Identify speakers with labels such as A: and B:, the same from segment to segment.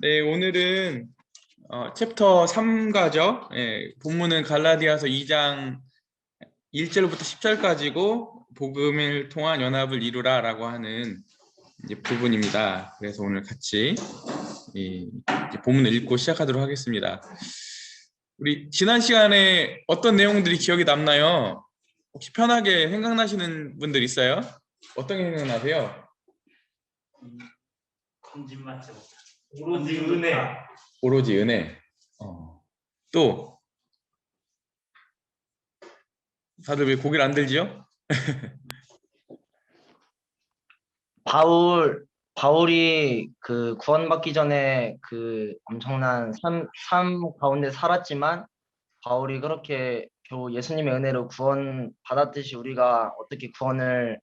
A: 네, 오늘은 챕터 3가죠. 예, 본문은 갈라디아서 2장 1절부터 10절까지고 복음을 통한 연합을 이루라라고 하는 이제 부분입니다. 그래서 오늘 같이 이제 본문을 읽고 시작하도록 하겠습니다. 우리 지난 시간에 어떤 내용들이 기억에 남나요? 혹시 편하게 생각나시는 분들 있어요? 어떤 게 생각나세요?
B: 오로지 은혜.
A: 오로지 은혜. 또 다들 왜 고개를 안 들지요?
B: 바울이 그 구원받기 전에 그 엄청난 삶 가운데 살았지만 바울이 그렇게 겨우 예수님의 은혜로 구원 받았듯이 우리가 어떻게 구원을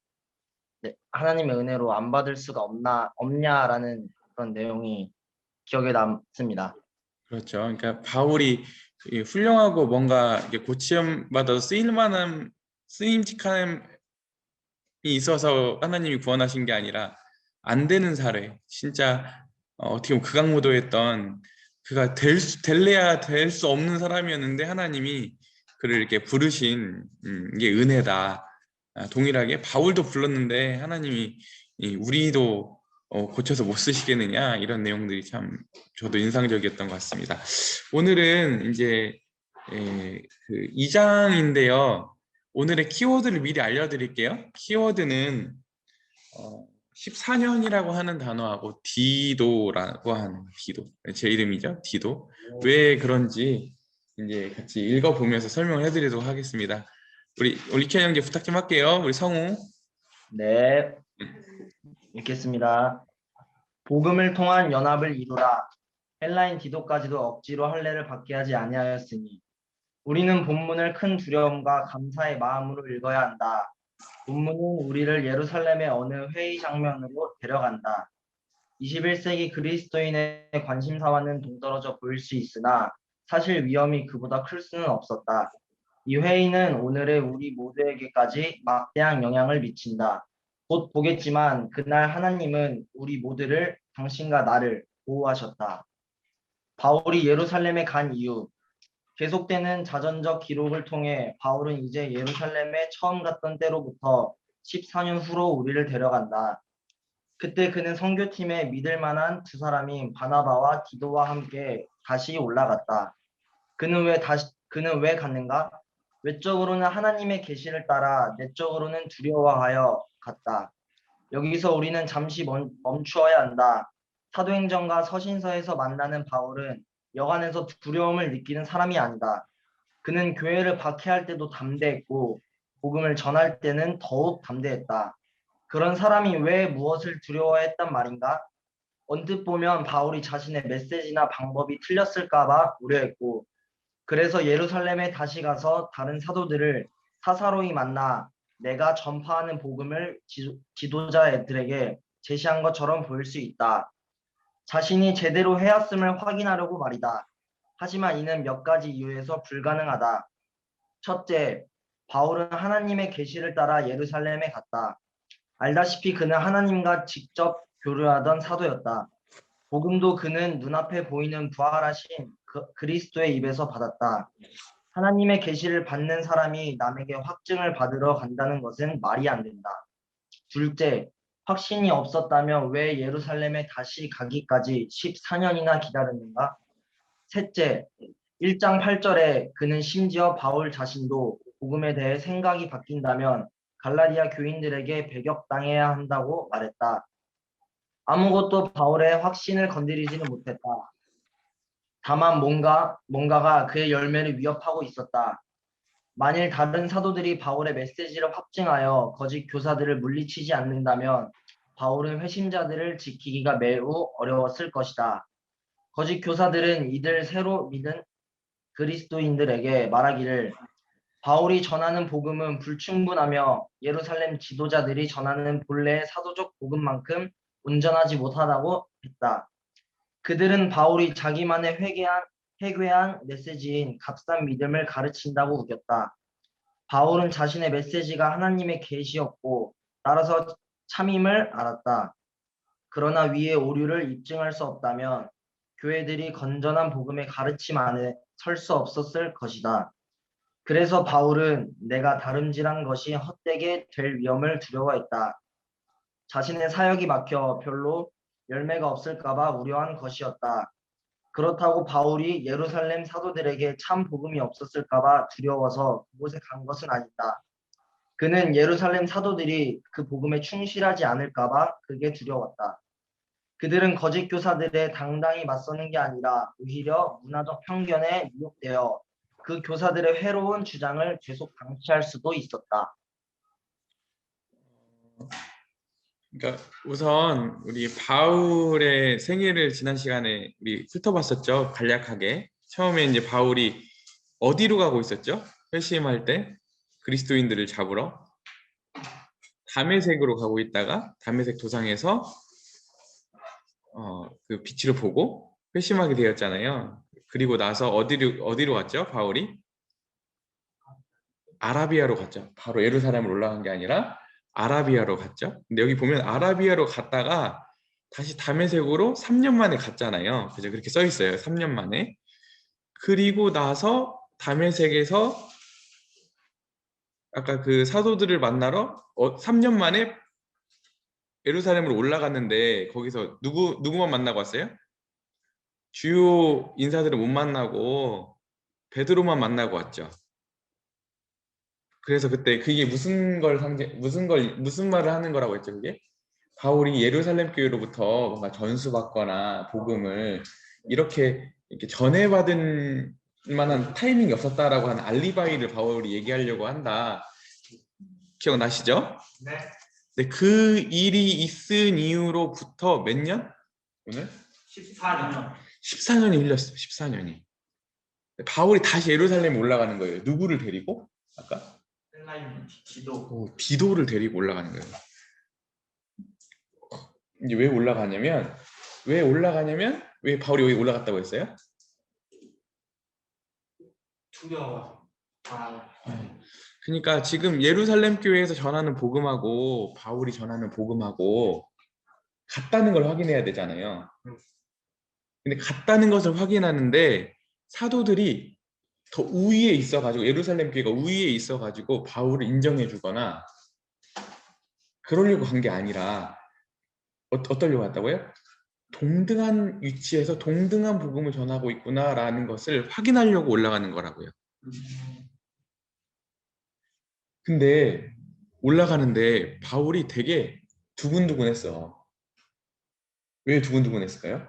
B: 하나님의 은혜로 안 받을 수가 없냐라는 그런 내용이 기억에 남습니다.
A: 그렇죠. 그러니까 바울이 훌륭하고 뭔가 이게 고침 받아서 쓰임직함이 있어서 하나님이 구원하신 게 아니라 안 되는 사례, 진짜 어떻게 보면 극악무도했던 그가 될래야 될 수 없는 사람이었는데 하나님이 그를 이렇게 부르신 이게 은혜다. 동일하게 바울도 불렀는데 하나님이 우리도 고쳐서 못 쓰시겠느냐 이런 내용들이 참 저도 인상적이었던 것 같습니다. 오늘은 이제 그 2장인데요. 오늘의 키워드를 미리 알려드릴게요. 키워드는 14년이라고 하는 단어하고 디도라고 하는 디도, 제 이름이죠. 디도. 왜 그런지 이제 같이 읽어보면서 설명을 해드리도록 하겠습니다. 우리 리켄 형제 부탁 좀 할게요. 우리 성우.
B: 네, 읽겠습니다. 복음을 통한 연합을 이루라. 헬라인 디도까지도 억지로 할례를 받게 하지 아니하였으니 우리는 본문을 큰 두려움과 감사의 마음으로 읽어야 한다. 본문은 우리를 예루살렘의 어느 회의 장면으로 데려간다. 21세기 그리스도인의 관심사와는 동떨어져 보일 수 있으나 사실 위험이 그보다 클 수는 없었다. 이 회의는 오늘의 우리 모두에게까지 막대한 영향을 미친다. 곧 보겠지만 그날 하나님은 우리 모두를 당신과 나를 보호하셨다. 바울이 예루살렘에 간 이유. 계속되는 자전적 기록을 통해 바울은 이제 예루살렘에 처음 갔던 때로부터 14년 후로 우리를 데려간다. 그때 그는 선교팀에 믿을 만한 두 사람인 바나바와 디도와 함께 다시 올라갔다. 그는 왜 갔는가? 외적으로는 하나님의 계시를 따라 내적으로는 두려워하여 갔다. 여기서 우리는 잠시 멈추어야 한다. 사도행전과 서신서에서 만나는 바울은 여관에서 두려움을 느끼는 사람이 아니다. 그는 교회를 박해할 때도 담대했고 복음을 전할 때는 더욱 담대했다. 그런 사람이 왜 무엇을 두려워했단 말인가? 언뜻 보면 바울이 자신의 메시지나 방법이 틀렸을까봐 우려했고 그래서 예루살렘에 다시 가서 다른 사도들을 사사로이 만나 내가 전파하는 복음을 지도자들에게 제시한 것처럼 보일 수 있다. 자신이 제대로 해왔음을 확인하려고 말이다. 하지만 이는 몇 가지 이유에서 불가능하다. 첫째, 바울은 하나님의 계시를 따라 예루살렘에 갔다. 알다시피 그는 하나님과 직접 교류하던 사도였다. 복음도 그는 눈앞에 보이는 부활하신 그리스도의 입에서 받았다. 하나님의 계시를 받는 사람이 남에게 확증을 받으러 간다는 것은 말이 안 된다. 둘째, 확신이 없었다면 왜 예루살렘에 다시 가기까지 14년이나 기다렸는가? 셋째, 1장 8절에 그는 심지어 바울 자신도 복음에 대해 생각이 바뀐다면 갈라디아 교인들에게 배격당해야 한다고 말했다. 아무것도 바울의 확신을 건드리지는 못했다. 다만 뭔가가 그의 열매를 위협하고 있었다. 만일 다른 사도들이 바울의 메시지를 확증하여 거짓 교사들을 물리치지 않는다면 바울은 회심자들을 지키기가 매우 어려웠을 것이다. 거짓 교사들은 이들 새로 믿은 그리스도인들에게 말하기를 바울이 전하는 복음은 불충분하며 예루살렘 지도자들이 전하는 본래의 사도적 복음만큼 온전하지 못하다고 했다. 그들은 바울이 자기만의 회귀한 메시지인 값싼 믿음을 가르친다고 우겼다. 바울은 자신의 메시지가 하나님의 계시였고 따라서 참임을 알았다. 그러나 위의 오류를 입증할 수 없다면 교회들이 건전한 복음의 가르침 안에 설 수 없었을 것이다. 그래서 바울은 내가 다름질한 것이 헛되게 될 위험을 두려워했다. 자신의 사역이 막혀 별로 열매가 없을까 봐 우려한 것이었다. 그렇다고 바울이 예루살렘 사도들에게 참 복음이 없었을까 봐 두려워서 그곳에 간 것은 아니다. 그는 예루살렘 사도들이 그 복음에 충실하지 않을까 봐 그게 두려웠다. 그들은 거짓 교사들에 당당히 맞서는 게 아니라 오히려 문화적 편견에 미혹되어 그 교사들의 해로운 주장을 계속 방치할 수도 있었다.
A: 그러니까 우선 우리 바울의 생애를 지난 시간에 우리 훑어봤었죠. 간략하게. 처음에 이제 바울이 어디로 가고 있었죠? 회심할 때 그리스도인들을 잡으러 다메섹으로 가고 있다가 다메섹 도상에서 그 빛을 보고 회심하게 되었잖아요. 그리고 나서 어디로 갔죠? 바울이 아라비아로 갔죠. 바로 예루살렘으로 올라간 게 아니라 아라비아로 갔죠. 근데 여기 보면 아라비아로 갔다가 다시 다메섹으로 3년 만에 갔잖아요. 그죠? 그렇게 써 있어요. 3년 만에. 그리고 나서 다메섹에서 아까 그 사도들을 만나러 3년 만에 예루살렘으로 올라갔는데 거기서 누구만 만나고 왔어요? 주요 인사들을 못 만나고 베드로만 만나고 왔죠. 그래서 그때 그게 무슨 말을 하는 거라고 했죠, 그게? 바울이 예루살렘 교회로부터 뭔가 전수받거나 복음을 이렇게 전해받은 만한 타이밍이 없었다라고 하는 알리바이를 바울이 얘기하려고 한다. 기억나시죠?
B: 네.
A: 네, 그 일이 있은 이후로부터 몇 년? 오늘?
B: 14년.
A: 14년이 흘렸어요. 14년이. 바울이 다시 예루살렘에 올라가는 거예요. 누구를 데리고? 아까? 디도를 데리고 올라가는 거예요. 이제 왜 바울이 여기 올라갔다고 했어요?
B: 두려워.
A: 그러니까 지금 예루살렘 교회에서 전하는 복음하고 바울이 전하는 복음하고 같다는 걸 확인해야 되잖아요. 근데 같다는 것을 확인하는데 사도들이 더 우위에 있어가지고 예루살렘 교회가 우위에 있어가지고 바울을 인정해 주거나 그러려고 간 게 아니라 어떠려고 했다고요? 동등한 위치에서 동등한 복음을 전하고 있구나라는 것을 확인하려고 올라가는 거라고요. 근데 올라가는데 바울이 되게 두근두근했어. 왜 두근두근했을까요?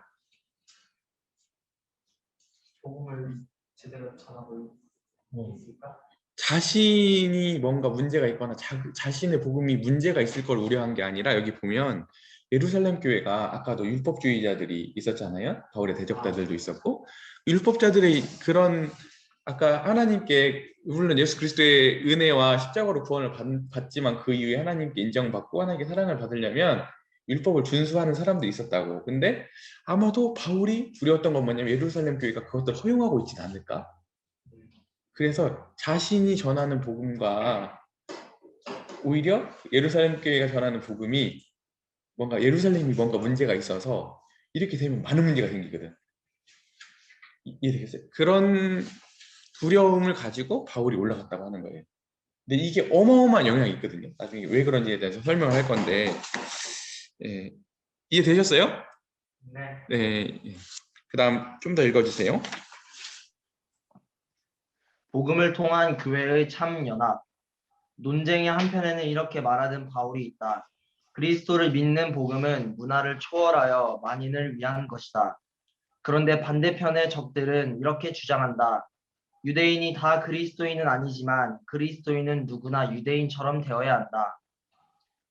B: 복음을 제대로 전하고 있을까?
A: 자신이 뭔가 문제가 있거나 자신의 복음이 문제가 있을 걸 우려한 게 아니라 여기 보면 예루살렘 교회가 아까도 율법주의자들이 있었잖아요. 바울의 대적자들도 있었고 율법자들의 그런 아까 하나님께 물론 예수 그리스도의 은혜와 십자가로 구원을 받지만 그 이후에 하나님께 인정받고 하나님께 사랑을 받으려면 율법을 준수하는 사람도 있었다고. 근데 아마도 바울이 두려웠던 건 뭐냐면 예루살렘 교회가 그것들을 허용하고 있지는 않을까? 그래서 자신이 전하는 복음과 오히려 예루살렘 교회가 전하는 복음이 예루살렘이 뭔가 문제가 있어서 이렇게 되면 많은 문제가 생기거든. 이해되겠어요? 그런 두려움을 가지고 바울이 올라갔다고 하는 거예요. 근데 이게 어마어마한 영향이 있거든요. 나중에 왜 그런지에 대해서 설명을 할 건데 예, 이해되셨어요?
B: 네.
A: 네. 그 다음 좀 더 읽어주세요.
B: 복음을 통한 교회의 참 연합. 논쟁의 한편에는 이렇게 말하던 바울이 있다. 그리스도를 믿는 복음은 문화를 초월하여 만인을 위한 것이다. 그런데 반대편의 적들은 이렇게 주장한다. 유대인이 다 그리스도인은 아니지만 그리스도인은 누구나 유대인처럼 되어야 한다.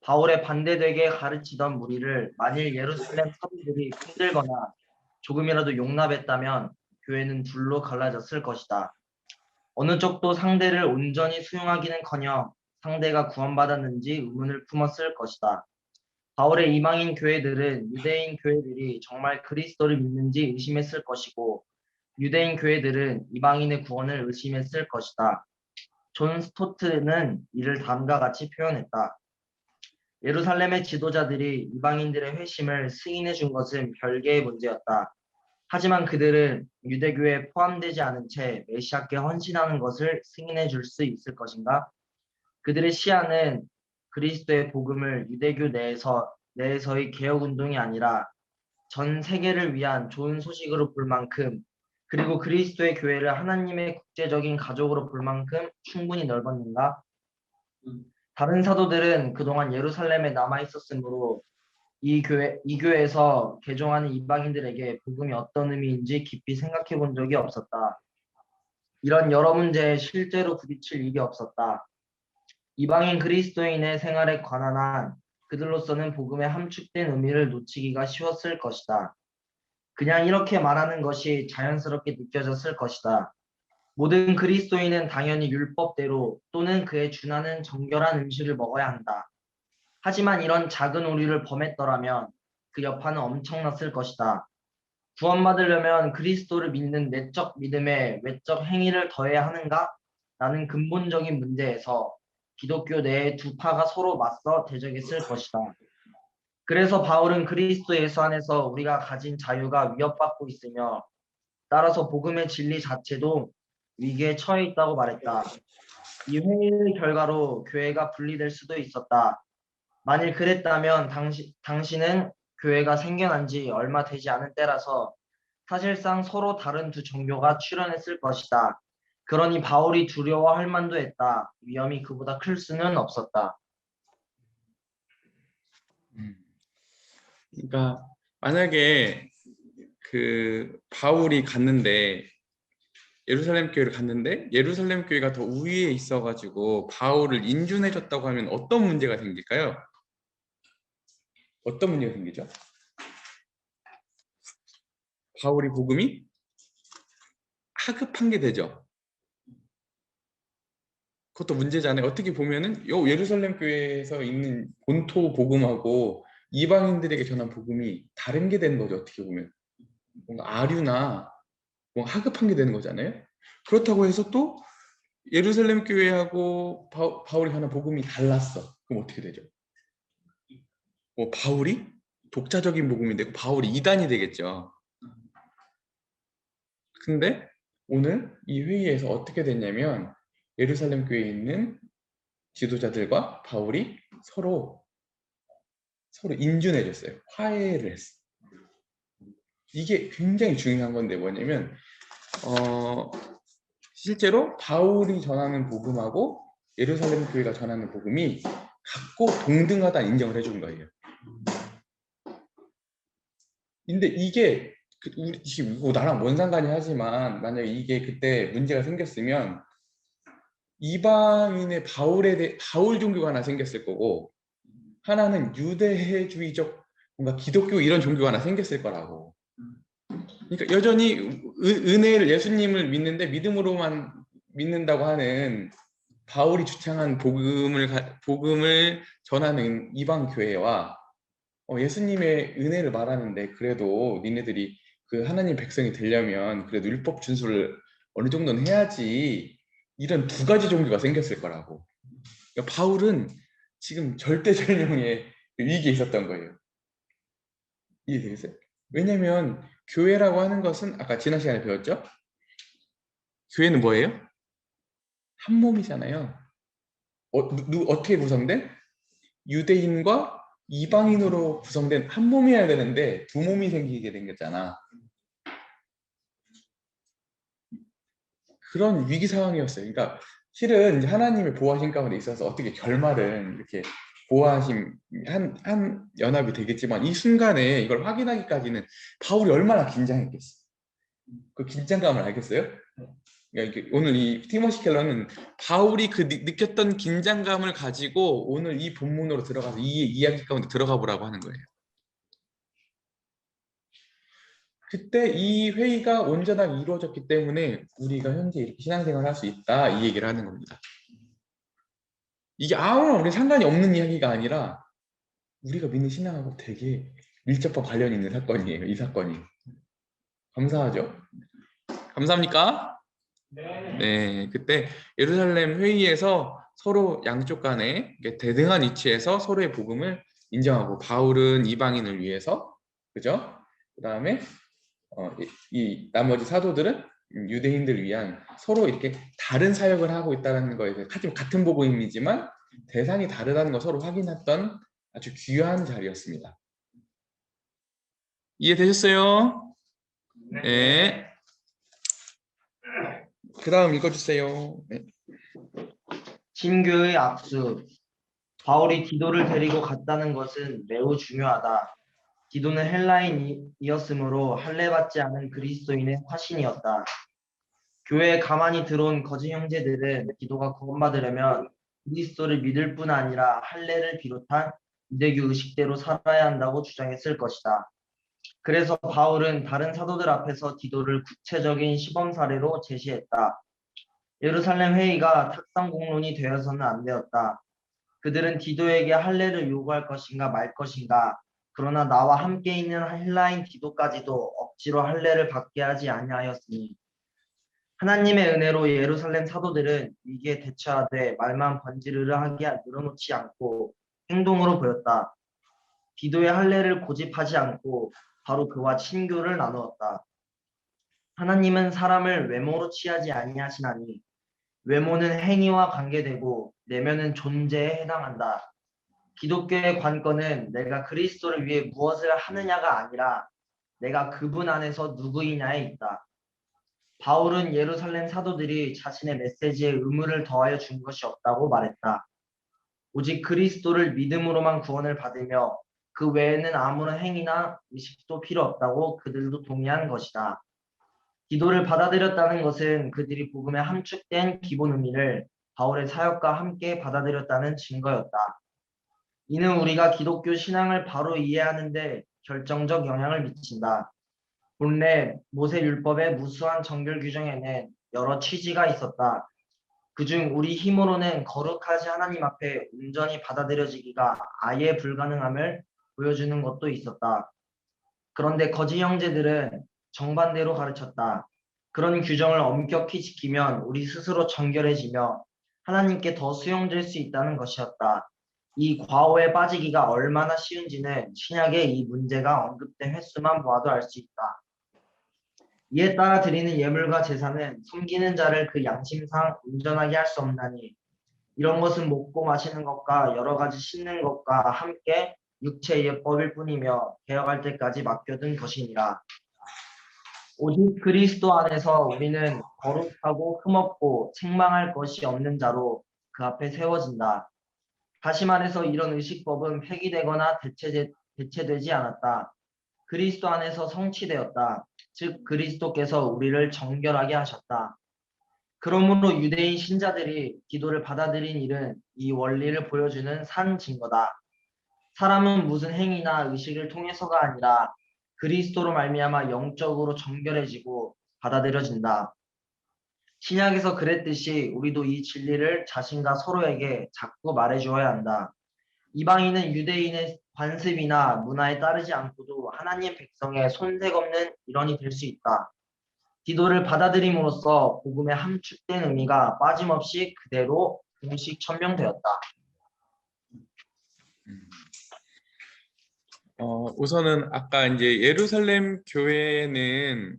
B: 바울의 반대되게 가르치던 무리를 만일 예루살렘 사도들이 흔들거나 조금이라도 용납했다면 교회는 둘로 갈라졌을 것이다. 어느 쪽도 상대를 온전히 수용하기는커녕 상대가 구원받았는지 의문을 품었을 것이다. 바울의 이방인 교회들은 유대인 교회들이 정말 그리스도를 믿는지 의심했을 것이고 유대인 교회들은 이방인의 구원을 의심했을 것이다. 존 스토트는 이를 다음과 같이 표현했다. 예루살렘의 지도자들이 이방인들의 회심을 승인해 준 것은 별개의 문제였다. 하지만 그들은 유대교에 포함되지 않은 채 메시아께 헌신하는 것을 승인해 줄 수 있을 것인가? 그들의 시야는 그리스도의 복음을 유대교 내에서의 개혁 운동이 아니라 전 세계를 위한 좋은 소식으로 볼 만큼, 그리고 그리스도의 교회를 하나님의 국제적인 가족으로 볼 만큼 충분히 넓었는가? 다른 사도들은 그동안 예루살렘에 남아 있었으므로 이 교회에서 개종하는 이방인들에게 복음이 어떤 의미인지 깊이 생각해 본 적이 없었다. 이런 여러 문제에 실제로 부딪힐 일이 없었다. 이방인 그리스도인의 생활에 관한 한 그들로서는 복음의 함축된 의미를 놓치기가 쉬웠을 것이다. 그냥 이렇게 말하는 것이 자연스럽게 느껴졌을 것이다. 모든 그리스도인은 당연히 율법대로 또는 그에 준하는 정결한 음식을 먹어야 한다. 하지만 이런 작은 오류를 범했더라면 그 여파는 엄청났을 것이다. 구원받으려면 그리스도를 믿는 내적 믿음에 외적 행위를 더해야 하는가? 라는 근본적인 문제에서 기독교 내의 두 파가 서로 맞서 대적했을 것이다. 그래서 바울은 그리스도 예수 안에서 우리가 가진 자유가 위협받고 있으며 따라서 복음의 진리 자체도 위기에 처해 있다고 말했다. 이 회의의 결과로 교회가 분리될 수도 있었다. 만일 그랬다면 당신은 교회가 생겨난 지 얼마 되지 않은 때라서 사실상 서로 다른 두 종교가 출현했을 것이다. 그러니 바울이 두려워할 만도 했다. 위험이 그보다 클 수는 없었다.
A: 음. 그러니까 만약에 그 바울이 갔는데 예루살렘 교회를 갔는데 예루살렘 교회가 더 우위에 있어가지고 바울을 인준해줬다고 하면 어떤 문제가 생길까요? 어떤 문제가 생기죠? 바울이 복음이 하급한 게 되죠. 그것도 문제잖아요. 어떻게 보면은 요 예루살렘 교회에서 있는 본토 복음하고 이방인들에게 전한 복음이 다른 게 되는 거죠. 어떻게 보면 뭔가 아류나 뭔가 하급한 게 되는 거잖아요. 그렇다고 해서 또 예루살렘 교회하고 바울이 하는 복음이 달랐어. 그럼 어떻게 되죠? 뭐 바울이 독자적인 복음이 되고 바울이 이단이 되겠죠. 근데 오늘 이 회의에서 어떻게 됐냐면 예루살렘 교회에 있는 지도자들과 바울이 서로 인준해줬어요. 화해를 했어. 이게 굉장히 중요한 건데 뭐냐면 실제로 바울이 전하는 복음하고 예루살렘 교회가 전하는 복음이 같고 동등하다 인정을 해준 거예요. 근데 이게 지금 뭐 나랑 뭔 상관이 하지만 만약에 이게 그때 문제가 생겼으면 이방인의 바울 종교가 하나 생겼을 거고 하나는 유대주의적 뭔가 기독교 이런 종교가 하나 생겼을 거라고. 그러니까 여전히 은혜를 예수님을 믿는데 믿음으로만 믿는다고 하는 바울이 주창한 복음을 전하는 이방 교회와 예수님의 은혜를 말하는데 그래도 니네들이 그 하나님 백성이 되려면 그래도 율법 준수를 어느 정도는 해야지 이런 두 가지 종교가 생겼을 거라고. 그러니까 바울은 지금 절대절명의 위기에 있었던 거예요. 이해되겠어요? 왜냐면 교회라고 하는 것은 아까 지난 시간에 배웠죠? 교회는 뭐예요? 한 몸이잖아요. 어떻게 구성된? 유대인과 이방인으로 구성된 한 몸이어야 되는데 두 몸이 생기게 된 거잖아. 그런 위기 상황이었어요. 그러니까 실은 이제 하나님의 보호하심 가운데 있어서 어떻게 결말은 이렇게 보호하심 한 연합이 되겠지만 이 순간에 이걸 확인하기까지는 바울이 얼마나 긴장했겠어. 그 긴장감을 알겠어요? 그러니까 오늘 이 티모시 켈러는 바울이 그 느꼈던 긴장감을 가지고 오늘 이 본문으로 들어가서 이 이야기 가운데 들어가 보라고 하는 거예요. 그때 이 회의가 온전하게 이루어졌기 때문에 우리가 현재 이렇게 신앙생활을 할 수 있다 이 얘기를 하는 겁니다. 이게 아무런 우리 상관이 없는 이야기가 아니라 우리가 믿는 신앙하고 되게 밀접한 관련이 있는 사건이에요. 이 사건이. 감사하죠? 감사합니까? 네, 그때 예루살렘 회의에서 서로 양쪽 간에 대등한 위치에서 서로의 복음을 인정하고 바울은 이방인을 위해서 그죠? 그 다음에 이 나머지 사도들은 유대인들을 위한 서로 이렇게 다른 사역을 하고 있다는 거에 대해 하지만 같은 복음이지만 대상이 다르다는 걸 서로 확인했던 아주 귀한 자리였습니다. 이해되셨어요? 네. 그 다음 읽어주세요. 네.
B: 신교의 악수. 바울이 디도를 데리고 갔다는 것은 매우 중요하다. 디도는 헬라인이었으므로 할례받지 않은 그리스도인의 화신이었다. 교회에 가만히 들어온 거짓 형제들은 디도가 구원받으려면 그리스도를 믿을 뿐 아니라 할례를 비롯한 유대교 의식대로 살아야 한다고 주장했을 것이다. 그래서 바울은 다른 사도들 앞에서 디도를 구체적인 시범 사례로 제시했다. 예루살렘 회의가 탁상공론이 되어서는 안 되었다. 그들은 디도에게 할례를 요구할 것인가 말 것인가, 그러나 나와 함께 있는 헬라인 디도까지도 억지로 할례를 받게 하지 아니하였으니 하나님의 은혜로 예루살렘 사도들은 위기에 대처하되 말만 번지르르 하게 늘어놓지 않고 행동으로 보였다. 디도의 할례를 고집하지 않고 바로 그와 친교를 나누었다. 하나님은 사람을 외모로 취하지 아니하시나니 외모는 행위와 관계되고 내면은 존재에 해당한다. 기독교의 관건은 내가 그리스도를 위해 무엇을 하느냐가 아니라 내가 그분 안에서 누구이냐에 있다. 바울은 예루살렘 사도들이 자신의 메시지에 의무를 더하여 준 것이 없다고 말했다. 오직 그리스도를 믿음으로만 구원을 받으며 그 외에는 아무런 행위나 의식도 필요 없다고 그들도 동의한 것이다. 기도를 받아들였다는 것은 그들이 복음에 함축된 기본 의미를 바울의 사역과 함께 받아들였다는 증거였다. 이는 우리가 기독교 신앙을 바로 이해하는데 결정적 영향을 미친다. 본래 모세율법의 무수한 정결 규정에는 여러 취지가 있었다. 그중 우리 힘으로는 거룩하지 하나님 앞에 온전히 받아들여지기가 아예 불가능함을 보여주는 것도 있었다. 그런데 거짓 형제들은 정반대로 가르쳤다. 그런 규정을 엄격히 지키면 우리 스스로 정결해지며 하나님께 더 수용될 수 있다는 것이었다. 이 과오에 빠지기가 얼마나 쉬운지는 신약의 이 문제가 언급된 횟수만 보아도 알 수 있다. 이에 따라 드리는 예물과 제사는 섬기는 자를 그 양심상 온전하게 할 수 없나니 이런 것은 먹고 마시는 것과 여러 가지 씻는 것과 함께 육체의 예법일 뿐이며 개혁할 때까지 맡겨둔 것이니라. 오직 그리스도 안에서 우리는 거룩하고 흠없고 책망할 것이 없는 자로 그 앞에 세워진다. 다시 말해서 이런 의식법은 폐기되거나 대체되지 않았다. 그리스도 안에서 성취되었다. 즉 그리스도께서 우리를 정결하게 하셨다. 그러므로 유대인 신자들이 기도를 받아들인 일은 이 원리를 보여주는 산 증거다. 사람은 무슨 행위나 의식을 통해서가 아니라 그리스도로 말미암아 영적으로 정결해지고 받아들여진다. 신약에서 그랬듯이 우리도 이 진리를 자신과 서로에게 자꾸 말해주어야 한다. 이방인은 유대인의 관습이나 문화에 따르지 않고도 하나님 백성의 손색 없는 일원이 될 수 있다. 기도를 받아들임으로써 복음에 함축된 의미가 빠짐없이 그대로 공식 천명되었다.
A: 우선은 아까 이제 예루살렘 교회는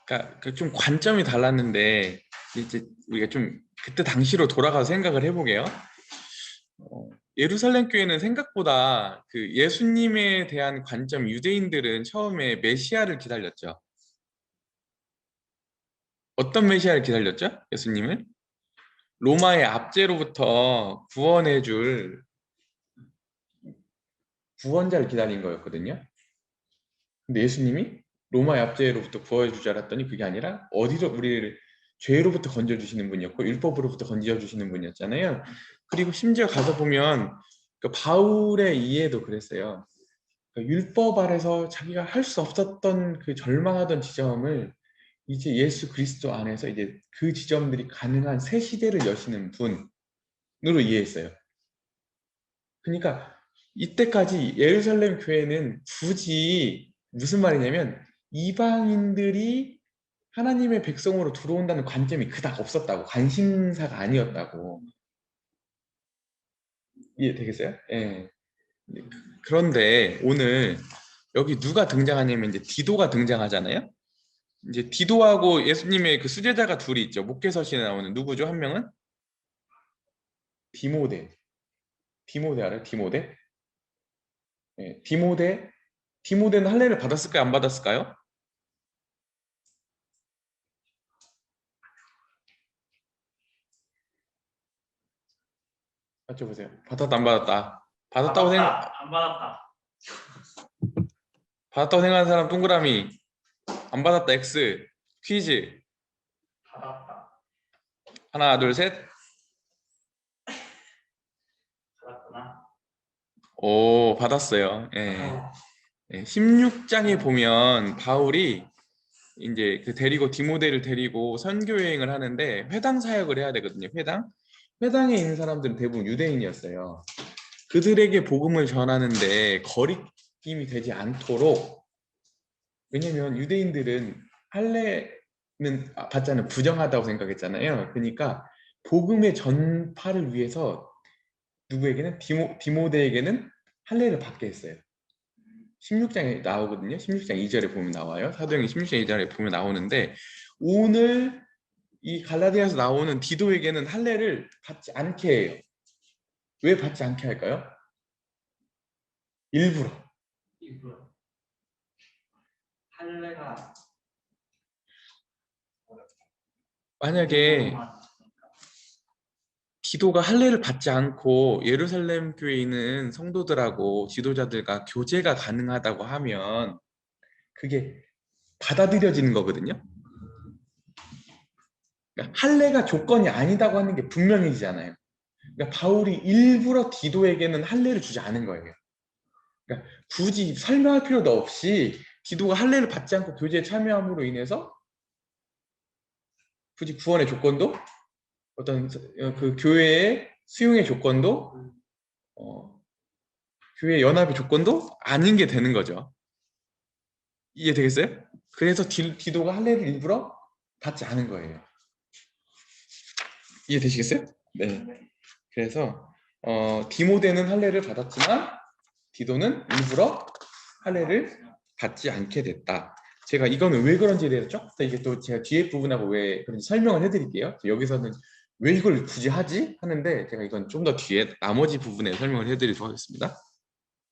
A: 그러니까 좀 관점이 달랐는데 이제 우리가 좀 그때 당시로 돌아가서 생각을 해보게요. 예루살렘 교회는 생각보다 그 예수님에 대한 관점, 유대인들은 처음에 메시아를 기다렸죠. 어떤 메시아를 기다렸죠? 예수님은 로마의 압제로부터 구원해줄 구원자를 기다린 거였거든요. 근데 예수님이 로마의 압제로부터 구원해줄 줄 알았더니 그게 아니라 어디로 우리를 죄로부터 건져주시는 분이었고 율법으로부터 건져주시는 분이었잖아요. 그리고 심지어 가서 보면 그 바울의 이해도 그랬어요. 그 율법 아래서 자기가 할 수 없었던 그 절망하던 지점을 이제 예수 그리스도 안에서 이제 그 지점들이 가능한 새 시대를 여시는 분으로 이해했어요. 그러니까 이때까지 예루살렘 교회는 굳이 무슨 말이냐면 이방인들이 하나님의 백성으로 들어온다는 관점이 그닥 없었다고, 관심사가 아니었다고. 이해되겠어요? 예. 그런데 오늘 여기 누가 등장하냐면 이제 디도가 등장하잖아요. 이제 디도하고 예수님의 그 수제자가 둘이 있죠. 목회서신에 나오는 누구죠? 한 명은 디모데. 디모데 알아요? 디모데? 네, 디모데. 디모데는 할례를 받았을까요? 안 받았을까요? 맞춰보세요. 받았다 안 받았다. 받았다고
B: 받았다, 안 받았다.
A: 받았다고 생각하는 사람 동그라미. 안 받았다 X. 퀴즈.
B: 받았다.
A: 하나 둘 셋.
B: 받았구나.
A: 오 받았어요. 예. 16장에 보면 바울이 이제 그 데리고 디모데를 데리고 선교 여행을 하는데 회당 사역을 해야 되거든요. 회당에 있는 사람들은 대부분 유대인이었어요. 그들에게 복음을 전하는데 거리낌이 되지 않도록, 왜냐면 유대인들은 할례는 받지 않으면 부정하다고 생각했잖아요. 그러니까 복음의 전파를 위해서 누구에게는 디모데에게는 할례를 받게 했어요. 16장에 나오거든요. 16장 2절에 보면 나와요. 사도행전 16장 2절에 보면 나오는데, 오늘 이 갈라디아에서 나오는 디도에게는 할례를 받지 않게 해요. 왜 받지 않게 할까요? 일부러.
B: 할례가
A: 만약에 디도가 할례를 받지 않고 예루살렘 교회에 있는 성도들하고 지도자들과 교제가 가능하다고 하면 그게 받아들여지는 거거든요. 그러니까 할례가 조건이 아니다고 하는 게 분명해지잖아요. 그러니까 바울이 일부러 디도에게는 할례를 주지 않은 거예요. 그러니까 굳이 설명할 필요도 없이 디도가 할례를 받지 않고 교제에 참여함으로 인해서 굳이 구원의 조건도, 어떤 그 교회의 수용의 조건도, 교회 연합의 조건도 아닌 게 되는 거죠. 이해되겠어요? 그래서 디도가 할례를 일부러 받지 않은 거예요. 이해되시겠어요? 네. 그래서 디모데는 할례를 받았지만 디도는 일부러 할례를 받지 않게 됐다. 제가 이거는 왜 그런지에 대해서 조금 더 이게 또 제가 뒤에 부분하고 왜 그런지 설명을 해드릴게요. 여기서는 왜 이걸 굳이 하지? 하는데 제가 이건 좀 더 뒤에 나머지 부분에 설명을 해드리도록 하겠습니다.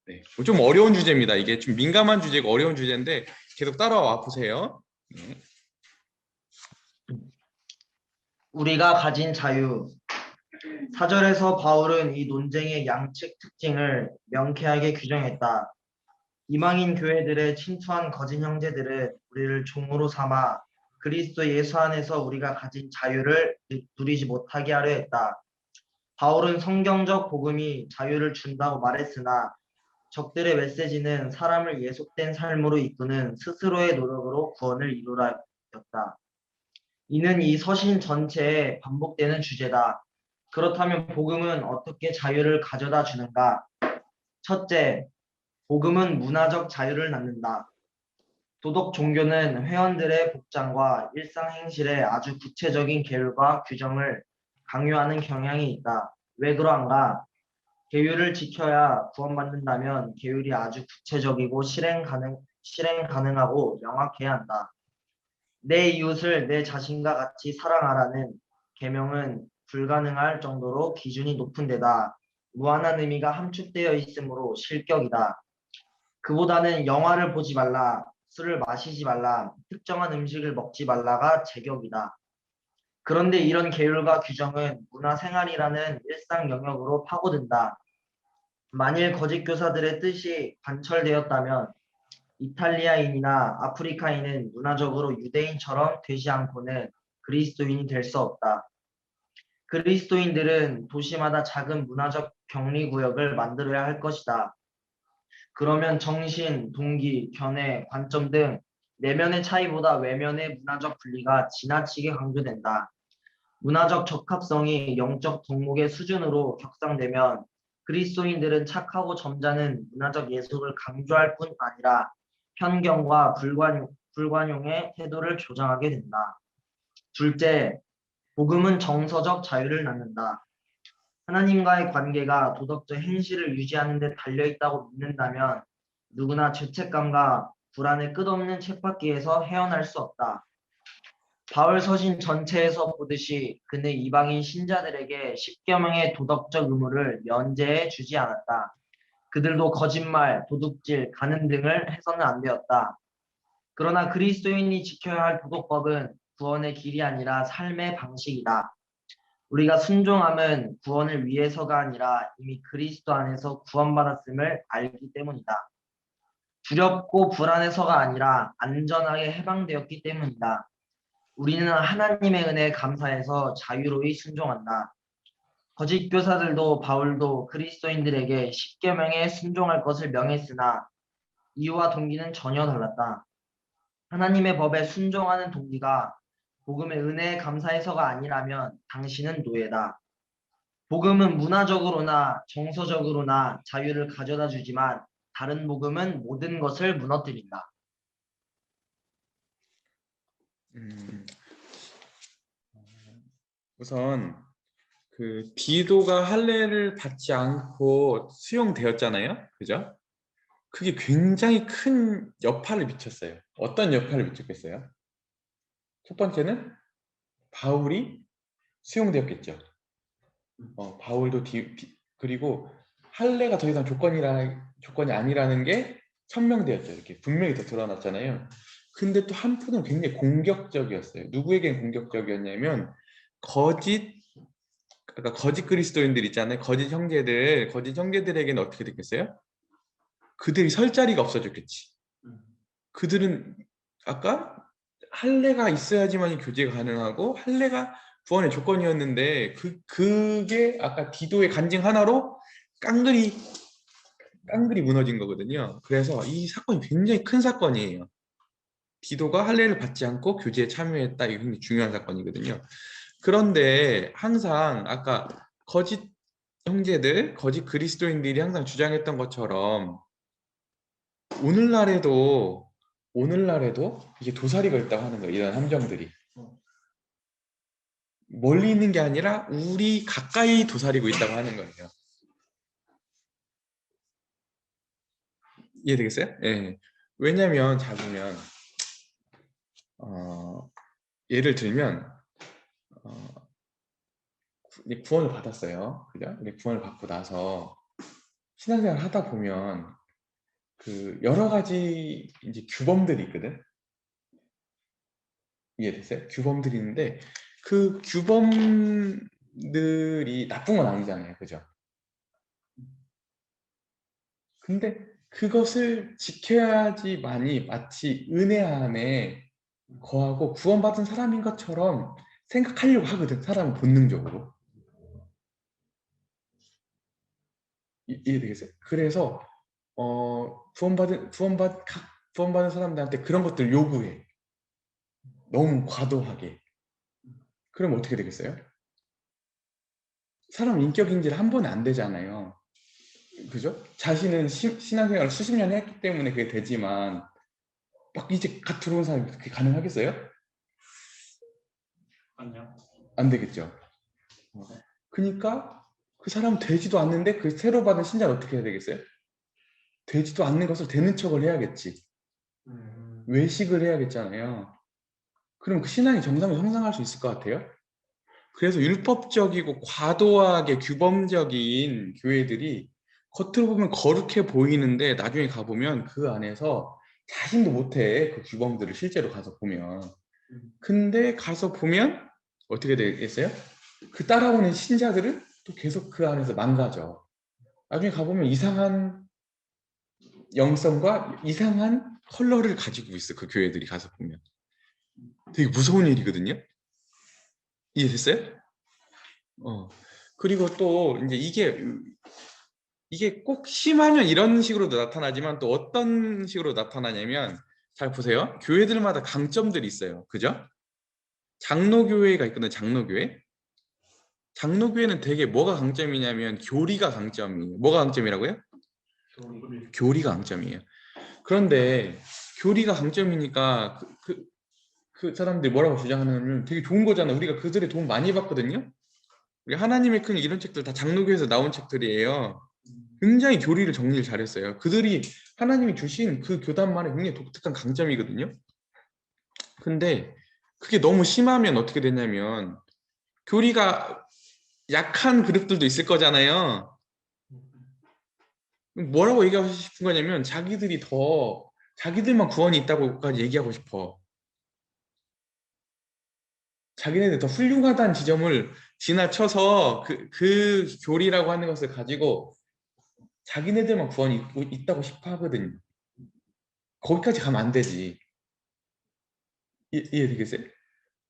A: 네, 좀 어려운 주제입니다. 이게 좀 민감한 주제고 어려운 주제인데 계속 따라와 보세요. 네.
B: 우리가 가진 자유. 4절에서 바울은 이 논쟁의 양측 특징을 명쾌하게 규정했다. 이방인 교회들의 침투한 거짓 형제들은 우리를 종으로 삼아 그리스도 예수 안에서 우리가 가진 자유를 누리지 못하게 하려 했다. 바울은 성경적 복음이 자유를 준다고 말했으나 적들의 메시지는 사람을 예속된 삶으로 이끄는 스스로의 노력으로 구원을 이루라 였다. 이는 이 서신 전체에 반복되는 주제다. 그렇다면 복음은 어떻게 자유를 가져다 주는가? 첫째, 복음은 문화적 자유를 낳는다. 도덕 종교는 회원들의 복장과 일상 행실에 아주 구체적인 계율과 규정을 강요하는 경향이 있다. 왜 그러한가? 계율을 지켜야 구원받는다면 계율이 아주 구체적이고 실행 가능하고 명확해야 한다. 내 이웃을 내 자신과 같이 사랑하라는 계명은 불가능할 정도로 기준이 높은 데다 무한한 의미가 함축되어 있으므로 실격이다. 그보다는 영화를 보지 말라, 술을 마시지 말라, 특정한 음식을 먹지 말라가 제격이다. 그런데 이런 계율과 규정은 문화생활이라는 일상 영역으로 파고든다. 만일 거짓 교사들의 뜻이 관철되었다면 이탈리아인이나 아프리카인은 문화적으로 유대인처럼 되지 않고는 그리스도인이 될 수 없다. 그리스도인들은 도시마다 작은 문화적 격리구역을 만들어야 할 것이다. 그러면 정신, 동기, 견해, 관점 등 내면의 차이보다 외면의 문화적 분리가 지나치게 강조된다. 문화적 적합성이 영적 덕목의 수준으로 격상되면 그리스도인들은 착하고 점잖은 문화적 예술을 강조할 뿐 아니라 편견과 불관용의 태도를 조장하게 된다. 둘째, 복음은 정서적 자유를 낳는다. 하나님과의 관계가 도덕적 행실을 유지하는 데 달려있다고 믿는다면 누구나 죄책감과 불안의 끝없는 쳇바퀴에서 헤어날 수 없다. 바울 서신 전체에서 보듯이 그는 이방인 신자들에게 십계명의 도덕적 의무를 면제해 주지 않았다. 그들도 거짓말, 도둑질, 간음 등을 해서는 안 되었다. 그러나 그리스도인이 지켜야 할 도덕법은 구원의 길이 아니라 삶의 방식이다. 우리가 순종함은 구원을 위해서가 아니라 이미 그리스도 안에서 구원받았음을 알기 때문이다. 두렵고 불안해서가 아니라 안전하게 해방되었기 때문이다. 우리는 하나님의 은혜에 감사해서 자유로이 순종한다. 거짓 교사들도 바울도 그리스도인들에게 십계명에 순종할 것을 명했으나 이유와 동기는 전혀 달랐다. 하나님의 법에 순종하는 동기가 복음의 은혜에 감사해서가 아니라면 당신은 노예다. 복음은 문화적으로나 정서적으로나 자유를 가져다 주지만 다른 복음은 모든 것을 무너뜨린다.
A: 음, 우선 그 디도가 할례를 받지 않고 수용되었잖아요. 그죠? 그게 굉장히 큰 여파를 미쳤어요. 어떤 여파를 미쳤겠어요? 첫 번째는 바울이 수용되었겠죠. 바울도 그리고 할례가 더 이상 조건이 아니라는 게 천명되었죠. 이렇게 분명히 더 드러났잖아요. 근데 또 한편으로 굉장히 공격적이었어요. 누구에겐 공격적이었냐면 그러니까 거짓 그리스도인들 있잖아요. 거짓 형제들에게는 어떻게 됐겠어요? 그들이 설 자리가 없어졌겠지. 그들은 아까 할례가 있어야지만 교제가 가능하고 할례가 구원의 조건이었는데 그게 아까 디도의 간증 하나로 깡그리 무너진 거거든요. 그래서 이 사건이 굉장히 큰 사건이에요. 디도가 할례를 받지 않고 교제에 참여했다. 이게 굉장히 중요한 사건이거든요. 그런데 항상 아까 거짓 형제들, 거짓 그리스도인들이 항상 주장했던 것처럼 오늘날에도 이게 도사리가 있다고 하는 거예요. 이런 함정들이. 멀리 있는 게 아니라 우리 가까이 도사리고 있다고 하는 거예요. 이해되겠어요? 예. 왜냐면 잘 보면 예를 들면 구원을 받았어요. 그죠? 근데 구원을 받고 나서 신앙생활 하다 보면 그 여러 가지 이제 규범들이 있거든. 이해됐어요? 규범들이 있는데 그 규범들이 나쁜 건 아니잖아요. 그죠? 근데 그것을 지켜야지만이 마치 은혜 안에 거하고 구원받은 사람인 것처럼 생각하려고 하거든. 사람은 본능적으로. 이해되겠어요? 그래서 구원받은 사람들한테 그런 것들 요구해. 너무 과도하게. 그럼 어떻게 되겠어요? 사람 인격인지를 한 번에 안 되잖아요. 그죠? 자신은 신앙생활을 수십 년 했기 때문에 그게 되지만 막 이제 갓 들어온 사람이 그게 가능하겠어요?
C: 아니요.
A: 안 되겠죠. 그러니까 그 사람은 되지도 않는데 그 새로 받은 신자는 어떻게 해야 되겠어요? 되지도 않는 것을 되는 척을 해야겠지. 외식을 해야겠잖아요. 그럼 그 신앙이 정상을 형성할 수 있을 것 같아요? 그래서 율법적이고 과도하게 규범적인 교회들이 겉으로 보면 거룩해 보이는데 나중에 가보면 그 안에서 자신도 못해. 그 규범들을 실제로 가서 보면. 근데 가서 보면 어떻게 되겠어요? 그 따라오는 신자들은 또 계속 그 안에서 망가져. 나중에 가보면 이상한 영성과 이상한 컬러를 가지고 있어. 그 교회들이 가서 보면. 되게 무서운 일이거든요. 이해됐어요? 그리고 또 이제 이게 꼭 심하면 이런 식으로도 나타나지만 또 어떤 식으로 나타나냐면 잘 보세요. 교회들마다 강점들이 있어요. 그죠? 장로교회가 있거든요. 장로교회는 되게 뭐가 강점이냐면 교리가 강점이에요. 뭐가 강점이라고요? 교리가 강점이에요. 그런데 교리가 강점이니까 그 사람들이 뭐라고 주장하냐면 되게 좋은 거잖아요. 우리가 그들의 도움 많이 받거든요. 우리 하나님의 큰 이런 책들 다 장로교에서 나온 책들이에요. 굉장히 교리를 정리를 잘했어요. 그들이 하나님이 주신 그 교단만의 굉장히 독특한 강점이거든요. 근데 그게 너무 심하면 어떻게 되냐면 교리가 약한 그룹들도 있을 거잖아요. 뭐라고 얘기하고 싶은 거냐면 자기들만 구원이 있다고까지 얘기하고 싶어. 자기네들 더 훌륭하다는 지점을 지나쳐서 그 교리라고 하는 것을 가지고 자기네들만 구원이 있다고 싶어 하거든요. 거기까지 가면 안 되지. 이해되겠어요?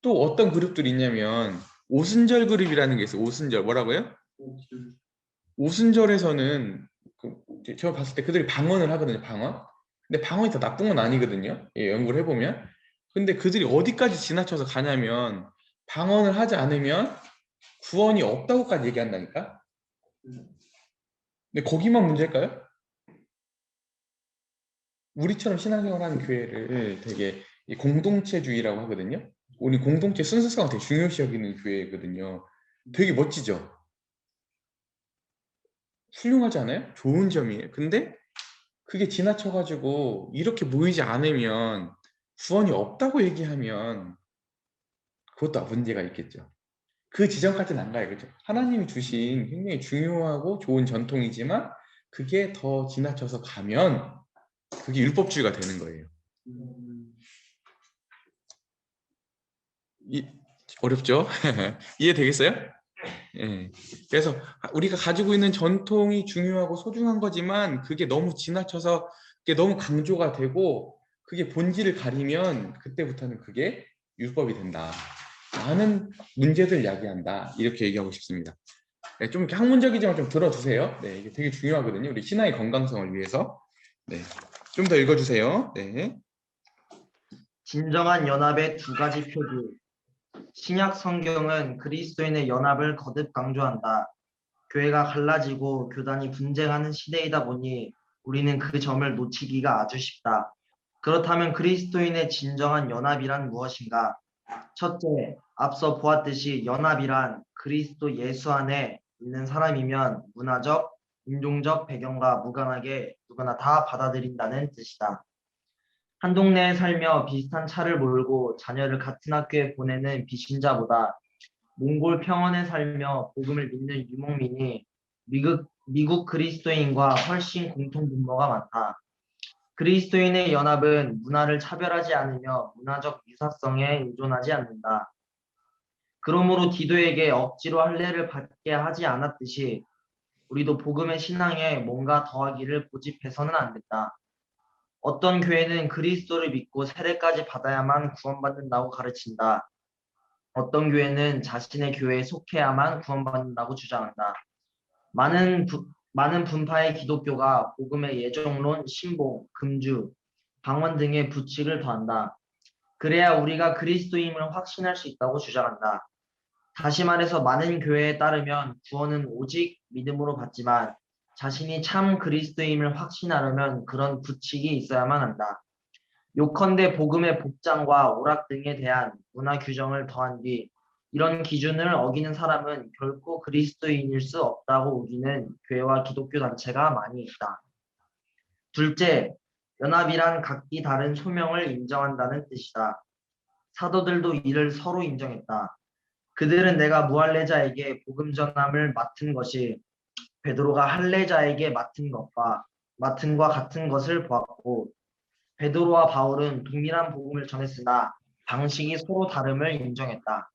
A: 또 어떤 그룹들이 있냐면 오순절 그룹이라는 게 있어요. 오순절 뭐라고요? 오순절에서는 제가 봤을 때 그들이 방언을 하거든요. 방언. 근데 방언이 다 나쁜 건 아니거든요. 예, 연구를 해보면. 근데 그들이 어디까지 지나쳐서 가냐면 방언을 하지 않으면 구원이 없다고까지 얘기한다니까. 근데 거기만 문제일까요? 우리처럼 신앙생활하는 교회를 되게 이 공동체주의라고 하거든요. 우리 공동체 순수성을 되게 중요시 여기는 교회거든요. 되게 멋지죠? 훌륭하지 않아요? 좋은 점이에요. 근데 그게 지나쳐가지고 이렇게 모이지 않으면 구원이 없다고 얘기하면 그것도 문제가 있겠죠. 그 지점까지는 안 가요. 그죠? 하나님이 주신 굉장히 중요하고 좋은 전통이지만 그게 더 지나쳐서 가면 그게 율법주의가 되는 거예요. 이, 어렵죠? 이해되겠어요? 예. 그래서 우리가 가지고 있는 전통이 중요하고 소중한 거지만 그게 너무 지나쳐서 그게 너무 강조가 되고 그게 본질을 가리면 그때부터는 그게 율법이 된다. 라는 문제들 야기한다. 이렇게 얘기하고 싶습니다. 네, 좀 이렇게 학문적이지만 좀 들어주세요. 네, 이게 되게 중요하거든요. 우리 신앙의 건강성을 위해서. 네, 좀 더 읽어주세요. 네.
B: 진정한 연합의 두 가지 표기. 신약 성경은 그리스도인의 연합을 거듭 강조한다. 교회가 갈라지고 교단이 분쟁하는 시대이다 보니 우리는 그 점을 놓치기가 아주 쉽다. 그렇다면 그리스도인의 진정한 연합이란 무엇인가? 첫째, 앞서 보았듯이 연합이란 그리스도 예수 안에 있는 사람이면 문화적, 인종적 배경과 무관하게 누구나 다 받아들인다는 뜻이다. 한 동네에 살며 비슷한 차를 몰고 자녀를 같은 학교에 보내는 비신자보다 몽골 평원에 살며 복음을 믿는 유목민이 미국 그리스도인과 훨씬 공통분모가 많다. 그리스도인의 연합은 문화를 차별하지 않으며 문화적 유사성에 의존하지 않는다. 그러므로 디도에게 억지로 할례를 받게 하지 않았듯이 우리도 복음의 신앙에 뭔가 더하기를 고집해서는 안 된다. 어떤 교회는 그리스도를 믿고 세례까지 받아야만 구원받는다고 가르친다. 어떤 교회는 자신의 교회에 속해야만 구원받는다고 주장한다. 많은 분파의 기독교가 복음의 예정론, 신봉, 금주, 방언 등의 부칙을 더한다. 그래야 우리가 그리스도임을 확신할 수 있다고 주장한다. 다시 말해서 많은 교회에 따르면 구원은 오직 믿음으로 받지만 자신이 참 그리스도임을 확신하려면 그런 부칙이 있어야만 한다. 요컨대 복음의 복장과 오락 등에 대한 문화 규정을 더한 뒤 이런 기준을 어기는 사람은 결코 그리스도인일 수 없다고 우기는 교회와 기독교 단체가 많이 있다. 둘째, 연합이란 각기 다른 소명을 인정한다는 뜻이다. 사도들도 이를 서로 인정했다. 그들은 내가 무할례자에게 복음 전함을 맡은 것이 베드로가 할례자에게 맡은 과 같은 것을 보았고 베드로와 바울은 동일한 복음을 전했으나 방식이 서로 다름을 인정했다.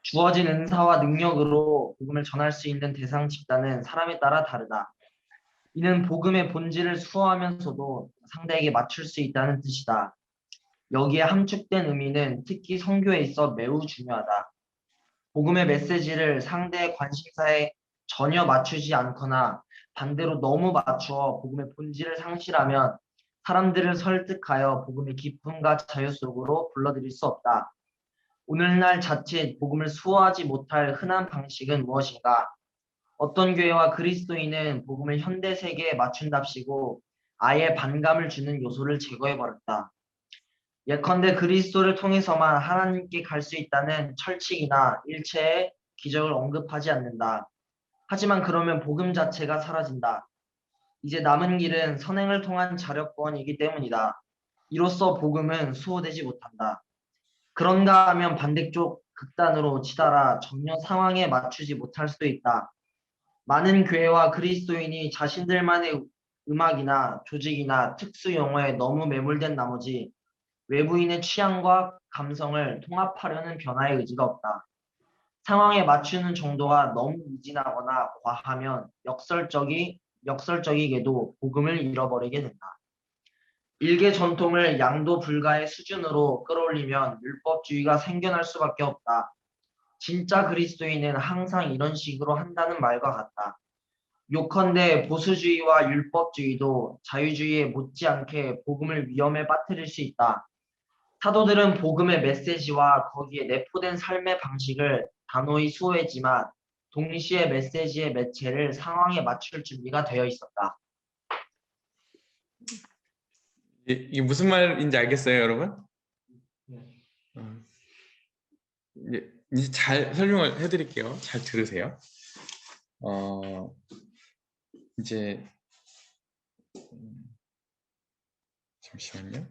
B: 주어진 은사와 능력으로 복음을 전할 수 있는 대상 집단은 사람에 따라 다르다. 이는 복음의 본질을 수호하면서도 상대에게 맞출 수 있다는 뜻이다. 여기에 함축된 의미는 특히 선교에 있어 매우 중요하다. 복음의 메시지를 상대의 관심사에 전혀 맞추지 않거나 반대로 너무 맞추어 복음의 본질을 상실하면 사람들을 설득하여 복음의 기쁨과 자유 속으로 불러들일 수 없다. 오늘날 자칫 복음을 수호하지 못할 흔한 방식은 무엇인가? 어떤 교회와 그리스도인은 복음을 현대 세계에 맞춘답시고 아예 반감을 주는 요소를 제거해버렸다. 예컨대 그리스도를 통해서만 하나님께 갈 수 있다는 철칙이나 일체의 기적을 언급하지 않는다. 하지만 그러면 복음 자체가 사라진다. 이제 남은 길은 선행을 통한 자력권이기 때문이다. 이로써 복음은 수호되지 못한다. 그런가 하면 반대쪽 극단으로 치달아 전혀 상황에 맞추지 못할 수도 있다. 많은 교회와 그리스도인이 자신들만의 음악이나 조직이나 특수 용어에 너무 매몰된 나머지 외부인의 취향과 감성을 통합하려는 변화의 의지가 없다. 상황에 맞추는 정도가 너무 미진하거나 과하면 역설적이게도 복음을 잃어버리게 된다. 일개 전통을 양도 불가의 수준으로 끌어올리면 율법주의가 생겨날 수밖에 없다. 진짜 그리스도인은 항상 이런 식으로 한다는 말과 같다. 요컨대 보수주의와 율법주의도 자유주의에 못지않게 복음을 위험에 빠뜨릴 수 있다. 사도들은 복음의 메시지와 거기에 내포된 삶의 방식을 단호히 수호했지만 동시에 메시지의 매체를 상황에 맞출 준비가 되어 있었다.
A: 이게 무슨 말인지 알겠어요, 여러분?
B: 네.
A: 이제 잘 설명을 해드릴게요. 잘 들으세요. 이제 잠시만요.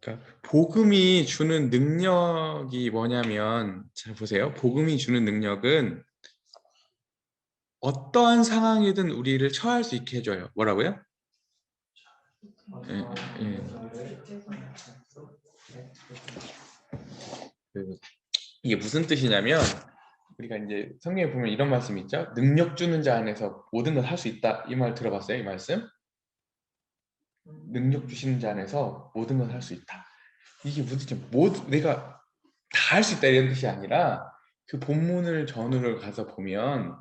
A: 그러니까 복음이 주는 능력이 뭐냐면, 잘 보세요. 복음이 주는 능력은 어떠한 상황이든 우리를 처할 수 있게 해줘요. 뭐라고요? 예, 예. 이게 무슨 뜻이냐면, 우리가 이제 성경에 보면 이런 말씀이 있죠. 능력 주는 자 안에서 모든 걸 할 수 있다. 이 말 들어봤어요? 이 말씀? 능력 주시는 자 안에서 모든 걸 할 수 있다. 이게 무슨 뜻이냐? 내가 다 할 수 있다 이런 뜻이 아니라, 그 본문을 전후를 가서 보면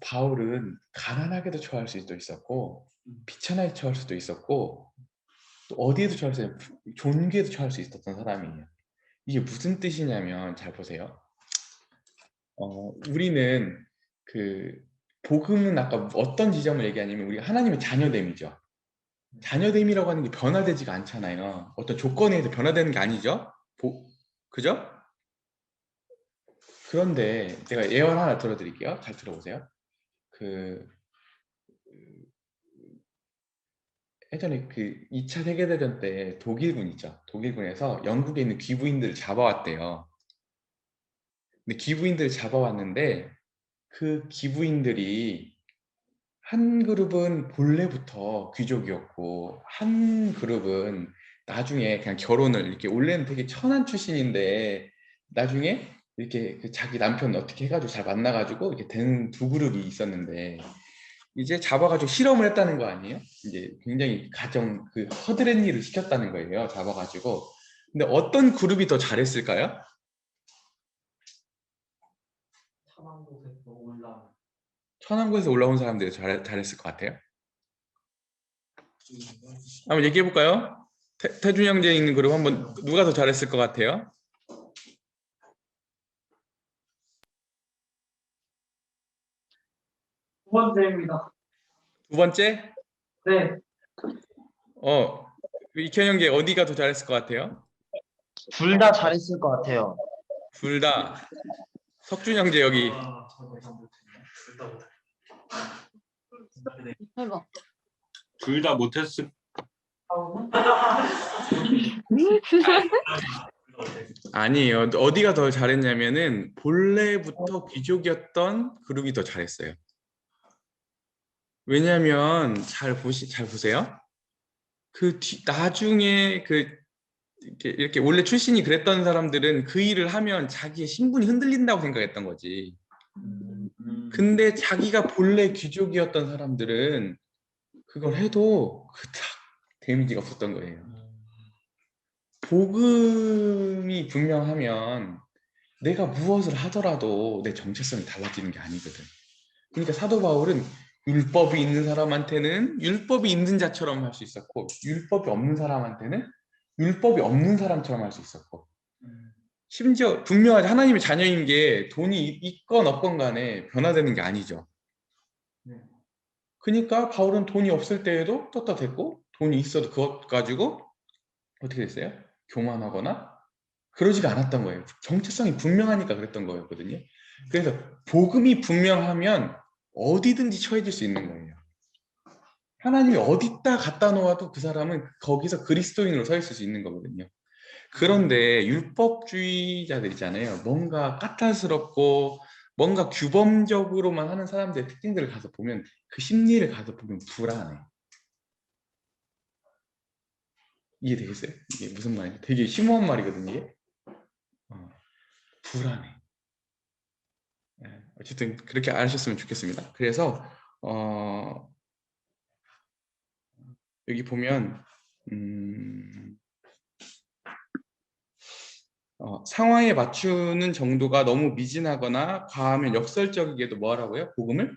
A: 바울은 가난하게도 처할 수도 있었고 비천하게 처할 수도 있었고 또 어디에도 처할 수 있었고 존귀에도 처할 수 있었던 사람이에요. 이게 무슨 뜻이냐면, 잘 보세요. 우리는 그 복음은 아까 어떤 지점을 얘기하냐면 우리가 하나님의 자녀됨이죠. 자녀됨이라고 하는 게 변화되지가 않잖아요. 어떤 조건에 의해서 변화되는 게 아니죠. 그죠? 그런데 제가 예언 하나 들어드릴게요. 잘 들어보세요. 그 예전에 그 2차 세계대전 때 독일군 있죠. 독일군에서 영국에 있는 귀부인들을 잡아왔대요. 근데 귀부인들을 잡아왔는데 그 귀부인들이 한 그룹은 본래부터 귀족이었고 한 그룹은 나중에 그냥 결혼을 이렇게 원래는 되게 천한 출신인데 나중에 이렇게 그 자기 남편 어떻게 해가지고 잘 만나가지고 이렇게 된 두 그룹이 있었는데 이제 잡아가지고 실험을 했다는 거 아니에요? 이제 굉장히 가정 그 허드렛 일을 시켰다는 거예요. 잡아가지고. 근데 어떤 그룹이 더 잘했을까요? 천왕국에서 올라온 사람들이 잘했을 것 같아요. 한번 얘기해 볼까요? 태준 형제 있는 그룹 한번 누가 더 잘했을 것 같아요?
B: 두 번째입니다.
A: 두 번째?
B: 네,
A: 이현 형제 어디가 더 잘했을 것 같아요?
B: 둘 다 잘했을 것 같아요.
A: 둘 다. 석준 형제 여기.
C: 해봐.
A: 둘 다 못했을. 아니에요. 어디가 더 잘했냐면은 본래부터 귀족이었던 그룹이 더 잘했어요. 왜냐면 잘 보세요. 나중에 이렇게 원래 출신이 그랬던 사람들은 그 일을 하면 자기의 신분이 흔들린다고 생각했던 거지. 근데 자기가 본래 귀족이었던 사람들은 그걸 해도 그닥 데미지가 없었던 거예요. 복음이 분명하면 내가 무엇을 하더라도 내 정체성이 달라지는 게 아니거든. 그러니까 사도 바울은 율법이 있는 사람한테는 율법이 있는 자처럼 할 수 있었고 율법이 없는 사람한테는 율법이 없는 사람처럼 할 수 있었고 심지어 분명하게 하나님의 자녀인 게 돈이 있건 없건 간에 변화되는 게 아니죠. 그러니까 바울은 돈이 없을 때에도 떳떳했고 돈이 있어도 그것 가지고 어떻게 됐어요? 교만하거나 그러지가 않았던 거예요. 정체성이 분명하니까 그랬던 거였거든요. 그래서 복음이 분명하면 어디든지 처해질 수 있는 거예요. 하나님이 어디다 갖다 놓아도 그 사람은 거기서 그리스도인으로 서 있을 수 있는 거거든요. 그런데 율법주의자들 있잖아요. 뭔가 까탈스럽고 뭔가 규범적으로만 하는 사람들의 특징들을 가서 보면 그 심리를 가서 보면 불안해. 이해되겠어요? 이게 무슨 말인지 되게 심오한 말이거든요. 이게. 불안해. 어쨌든 그렇게 아셨으면 좋겠습니다. 그래서 어, 여기 보면 상황에 맞추는 정도가 너무 미진하거나 과하면 역설적이게도 뭐 하라고요? 복음을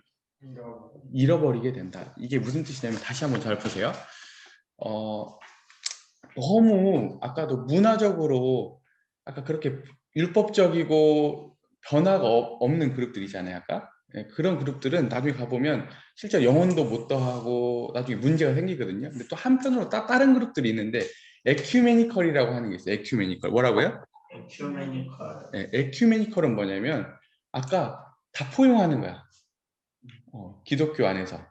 A: 잃어버리게 된다. 이게 무슨 뜻이냐면 다시 한번 잘 보세요. 어, 너무 아까도 문화적으로 아까 그렇게 율법적이고 변화가 없는 그룹들이잖아요. 아까 그런 그룹들은 나중에 가보면 실제 영혼도 못 더하고 나중에 문제가 생기거든요. 근데 또 한편으로 다른 그룹들이 있는데 에큐메니컬이라고 하는 게 있어요. 에큐메니컬 뭐라고요?
B: 에큐메니컬.
A: 네, 에큐메니컬은 뭐냐면 아까 다 포용하는 거야. 기독교 안에서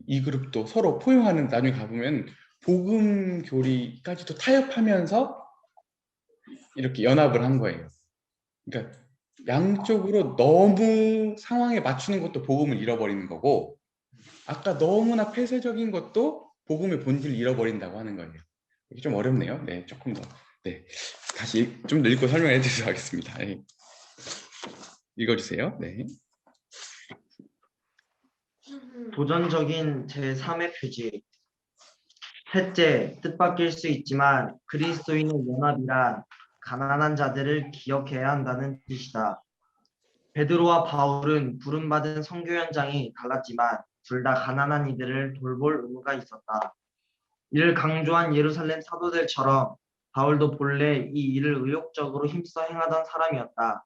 A: 이 그룹도 서로 포용하는 나중에 가보면 복음 교리까지도 타협하면서 이렇게 연합을 한 거예요. 그러니까 양쪽으로 너무 상황에 맞추는 것도 복음을 잃어버리는 거고 아까 너무나 폐쇄적인 것도 복음의 본질을 잃어버린다고 하는 거예요. 이게 좀 어렵네요. 네, 조금 더. 네, 다시 좀 더 읽고 설명해 드리도록 하겠습니다. 네. 읽어주세요. 네.
B: 도전적인 제3의 표지. 셋째, 뜻밖일 수 있지만 그리스도인의 연합이란 가난한 자들을 기억해야 한다는 뜻이다. 베드로와 바울은 부름받은 선교 현장이 달랐지만 둘 다 가난한 이들을 돌볼 의무가 있었다. 이를 강조한 예루살렘 사도들처럼 바울도 본래 이 일을 의욕적으로 힘써 행하던 사람이었다.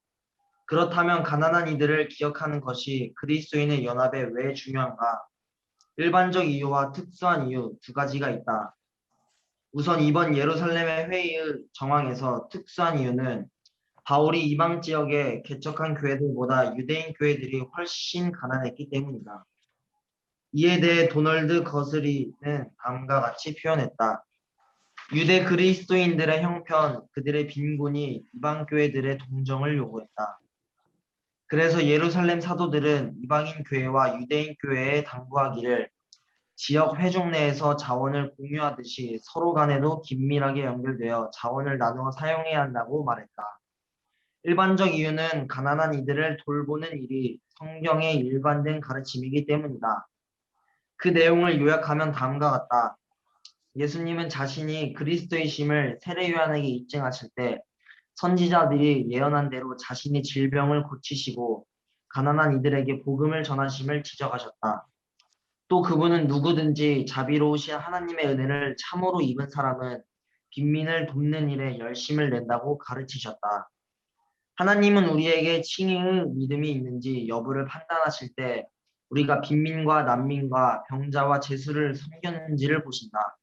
B: 그렇다면 가난한 이들을 기억하는 것이 그리스도인의 연합에 왜 중요한가? 일반적 이유와 특수한 이유 두 가지가 있다. 우선 이번 예루살렘의 회의의 정황에서 특수한 이유는 바울이 이방 지역에 개척한 교회들보다 유대인 교회들이 훨씬 가난했기 때문이다. 이에 대해 도널드 거스리는 다음과 같이 표현했다. 유대 그리스도인들의 형편, 그들의 빈곤이 이방 교회들의 동정을 요구했다. 그래서 예루살렘 사도들은 이방인 교회와 유대인 교회에 당부하기를 지역 회중 내에서 자원을 공유하듯이 서로 간에도 긴밀하게 연결되어 자원을 나누어 사용해야 한다고 말했다. 일반적 이유는 가난한 이들을 돌보는 일이 성경의 일관된 가르침이기 때문이다. 그 내용을 요약하면 다음과 같다. 예수님은 자신이 그리스도이심을 세례 요한에게 입증하실 때 선지자들이 예언한 대로 자신이 질병을 고치시고 가난한 이들에게 복음을 전하심을 지적하셨다. 또 그분은 누구든지 자비로우신 하나님의 은혜를 참으로 입은 사람은 빈민을 돕는 일에 열심을 낸다고 가르치셨다. 하나님은 우리에게 칭의의 믿음이 있는지 여부를 판단하실 때 우리가 빈민과 난민과 병자와 재수를 섬겼는지를 보신다.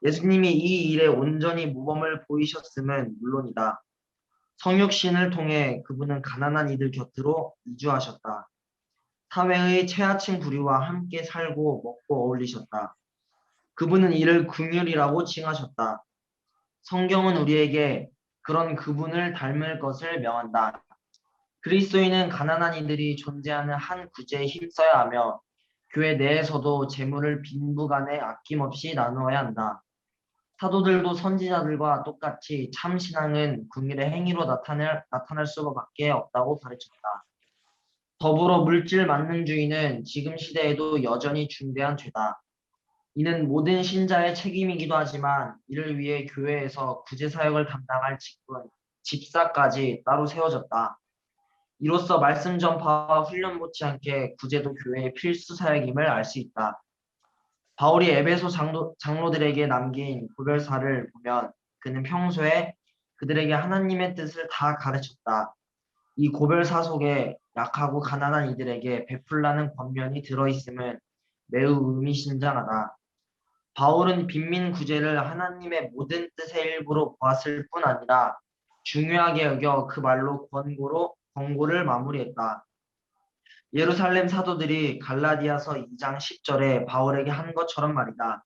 B: 예수님이 이 일에 온전히 모범을 보이셨음은 물론이다. 성육신을 통해 그분은 가난한 이들 곁으로 이주하셨다. 사회의 최하층 부류와 함께 살고 먹고 어울리셨다. 그분은 이를 긍휼이라고 칭하셨다. 성경은 우리에게 그런 그분을 닮을 것을 명한다. 그리스도인은 가난한 이들이 존재하는 한 구제에 힘써야 하며 교회 내에서도 재물을 빈부간에 아낌없이 나누어야 한다. 사도들도 선지자들과 똑같이 참 신앙은 궁일의 행위로 나타날 수밖에 없다고 가르쳤다. 더불어 물질 만능주의는 지금 시대에도 여전히 중대한 죄다. 이는 모든 신자의 책임이기도 하지만 이를 위해 교회에서 구제 사역을 담당할 직분, 집사까지 따로 세워졌다. 이로써 말씀 전파와 훈련 못지않게 구제도 교회의 필수 사역임을 알 수 있다. 바울이 에베소 장로들에게 남긴 고별사를 보면 그는 평소에 그들에게 하나님의 뜻을 다 가르쳤다. 이 고별사 속에 약하고 가난한 이들에게 베풀라는 권면이 들어있음은 매우 의미심장하다. 바울은 빈민 구제를 하나님의 모든 뜻의 일부로 보았을 뿐 아니라 중요하게 여겨 그 말로 권고를 마무리했다. 예루살렘 사도들이 갈라디아서 2장 10절에 바울에게 한 것처럼 말이다.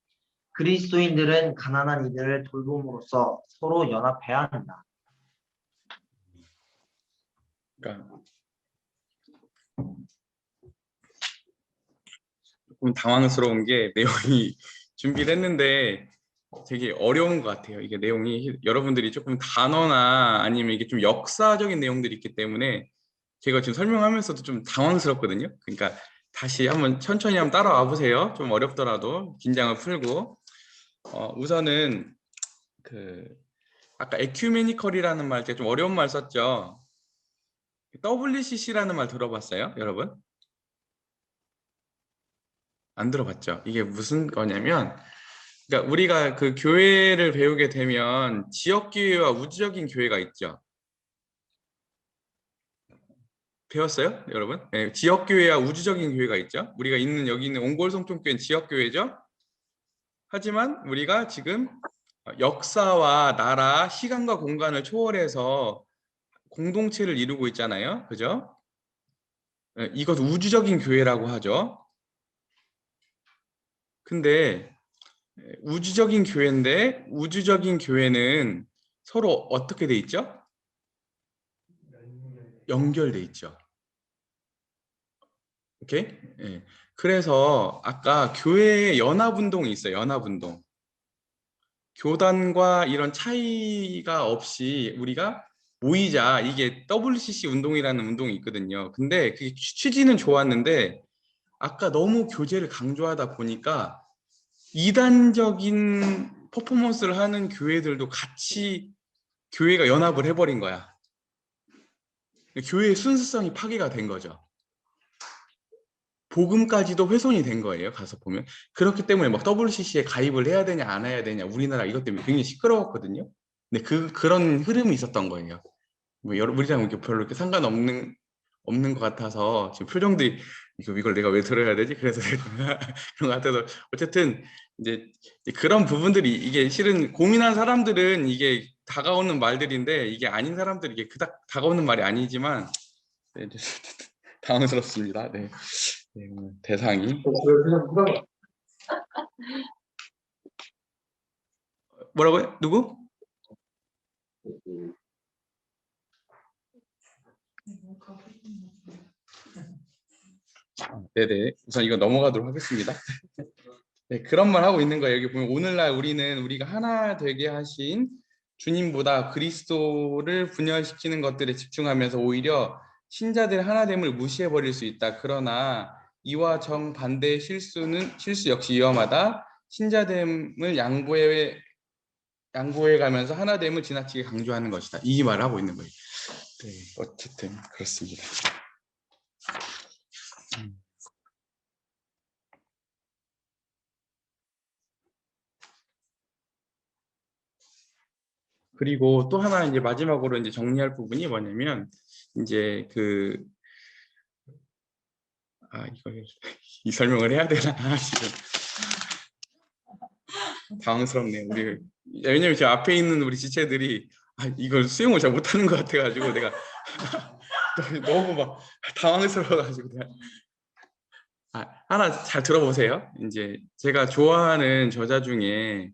B: 그리스도인들은 가난한 이들을 돌봄으로써 서로 연합해야 한다.
A: 그러니까 조금 당황스러운 게 내용이 준비를 했는데 되게 어려운 것 같아요. 이게 내용이 여러분들이 조금 단어나 아니면 이게 좀 역사적인 내용들이 있기 때문에 제가 지금 설명하면서도 좀 당황스럽거든요. 그러니까 다시 한번 천천히 한번 따라와 보세요. 좀 어렵더라도 긴장을 풀고 우선은 그 아까 에큐메니컬이라는 말 제가 좀 어려운 말 썼죠. WCC라는 말 들어봤어요, 여러분? 안 들어봤죠? 이게 무슨 거냐면 그러니까 우리가 그 교회를 배우게 되면 지역 교회와 우주적인 교회가 있죠. 배웠어요, 여러분? 네, 지역 교회와 우주적인 교회가 있죠. 우리가 있는 여기 있는 옹골성촌교회는 지역 교회죠. 하지만 우리가 지금 역사와 나라, 시간과 공간을 초월해서 공동체를 이루고 있잖아요. 그죠? 네, 이것 우주적인 교회라고 하죠. 근데 우주적인 교회인데 우주적인 교회는 서로 어떻게 돼 있죠? 연결돼 있죠. 오케이? 예. 그래서 아까 교회에 연합운동이 있어요. 연합운동. 교단과 이런 차이가 없이 우리가 모이자. 이게 WCC 운동이라는 운동이 있거든요. 근데 그게 취지는 좋았는데 아까 너무 교제를 강조하다 보니까 이단적인 퍼포먼스를 하는 교회들도 같이 교회가 연합을 해버린 거야. 교회의 순수성이 파괴가 된 거죠. 복음까지도 훼손이 된 거예요. 가서 보면. 그렇기 때문에 막 WCC에 가입을 해야 되냐 안 해야 되냐 우리나라 이것 때문에 굉장히 시끄러웠거든요. 근데 그런 흐름이 있었던 거예요. 뭐 우리랑 이렇게 별로 이렇게 없는 것 같아서 지금 표정들이 이걸 내가 왜 들어야 되지? 그래서 그런 것 같아서 어쨌든 이제 그런 부분들이 이게 실은 고민한 사람들은 이게 다가오는 말들인데 이게 아닌 사람들이 이게 그닥 다가오는 말이 아니지만 네, 당황스럽습니다. 네. 네, 오늘 대상이 뭐라고요? 누구? 네네. 우선 이거 넘어가도록 하겠습니다. 네, 그런 말 하고 있는 거예요. 여기 보면 오늘날 우리가 하나 되게 하신 주님보다 그리스도를 분열시키는 것들에 집중하면서 오히려 신자들의 하나됨을 무시해버릴 수 있다. 그러나 이와 정반대의 실수 역시 위험하다. 신자됨을 양보해 가면서 하나됨을 지나치게 강조하는 것이다. 이 말을 하고 있는 거예요. 네, 어쨌든 그렇습니다. 그리고 또 하나 이제 마지막으로 이제 정리할 부분이 뭐냐면 이제 이거 이 설명을 해야 되나 지금 당황스럽네요. 왜냐면 저 앞에 있는 우리 지체들이 이걸 수용을 잘 못하는 것 같아가지고 내가 너무 막 당황스러워가지고 내가 하나 잘 들어보세요. 이제 제가 좋아하는 저자 중에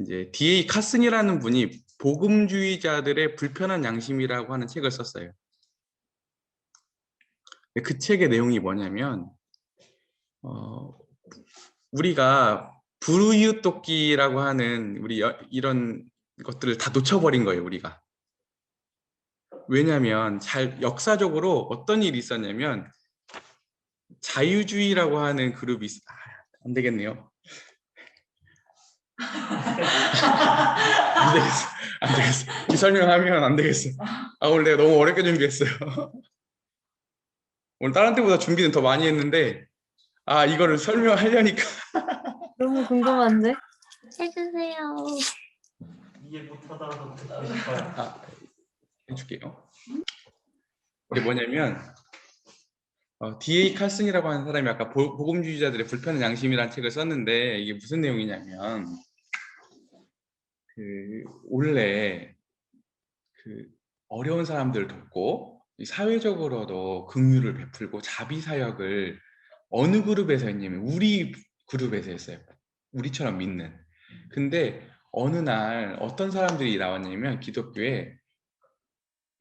A: 이제 D.A. 카슨이라는 분이 복음주의자들의 불편한 양심이라고 하는 책을 썼어요. 그 책의 내용이 뭐냐면 우리가 불우이웃돕기라고 하는 이런 것들을 다 놓쳐버린 거예요. 우리가. 왜냐하면 역사적으로 어떤 일이 있었냐면 자유주의라고 하는 그룹이 안 되겠네요. 안 되겠어. 안 되겠어. 이 설명하면 안 되겠어. 오늘 내가 너무 어렵게 준비했어요. 오늘 다른 때보다 준비는 더 많이 했는데 이거를 설명하려니까
C: 너무 궁금한데? 해주세요.
B: 이해 못하더라도 듣고 싶어요.
A: 해줄게요. 이게 뭐냐면 D.A. 칼슨이라고 하는 사람이 아까 복음주의자들의 불편한 양심이라는 책을 썼는데 이게 무슨 내용이냐면 원래 어려운 사람들을 돕고 사회적으로도 긍휼을 베풀고 자비 사역을 어느 그룹에서 했냐면 우리 그룹에서 했어요. 우리처럼 믿는. 근데 어느 날 어떤 사람들이 나왔냐면 기독교에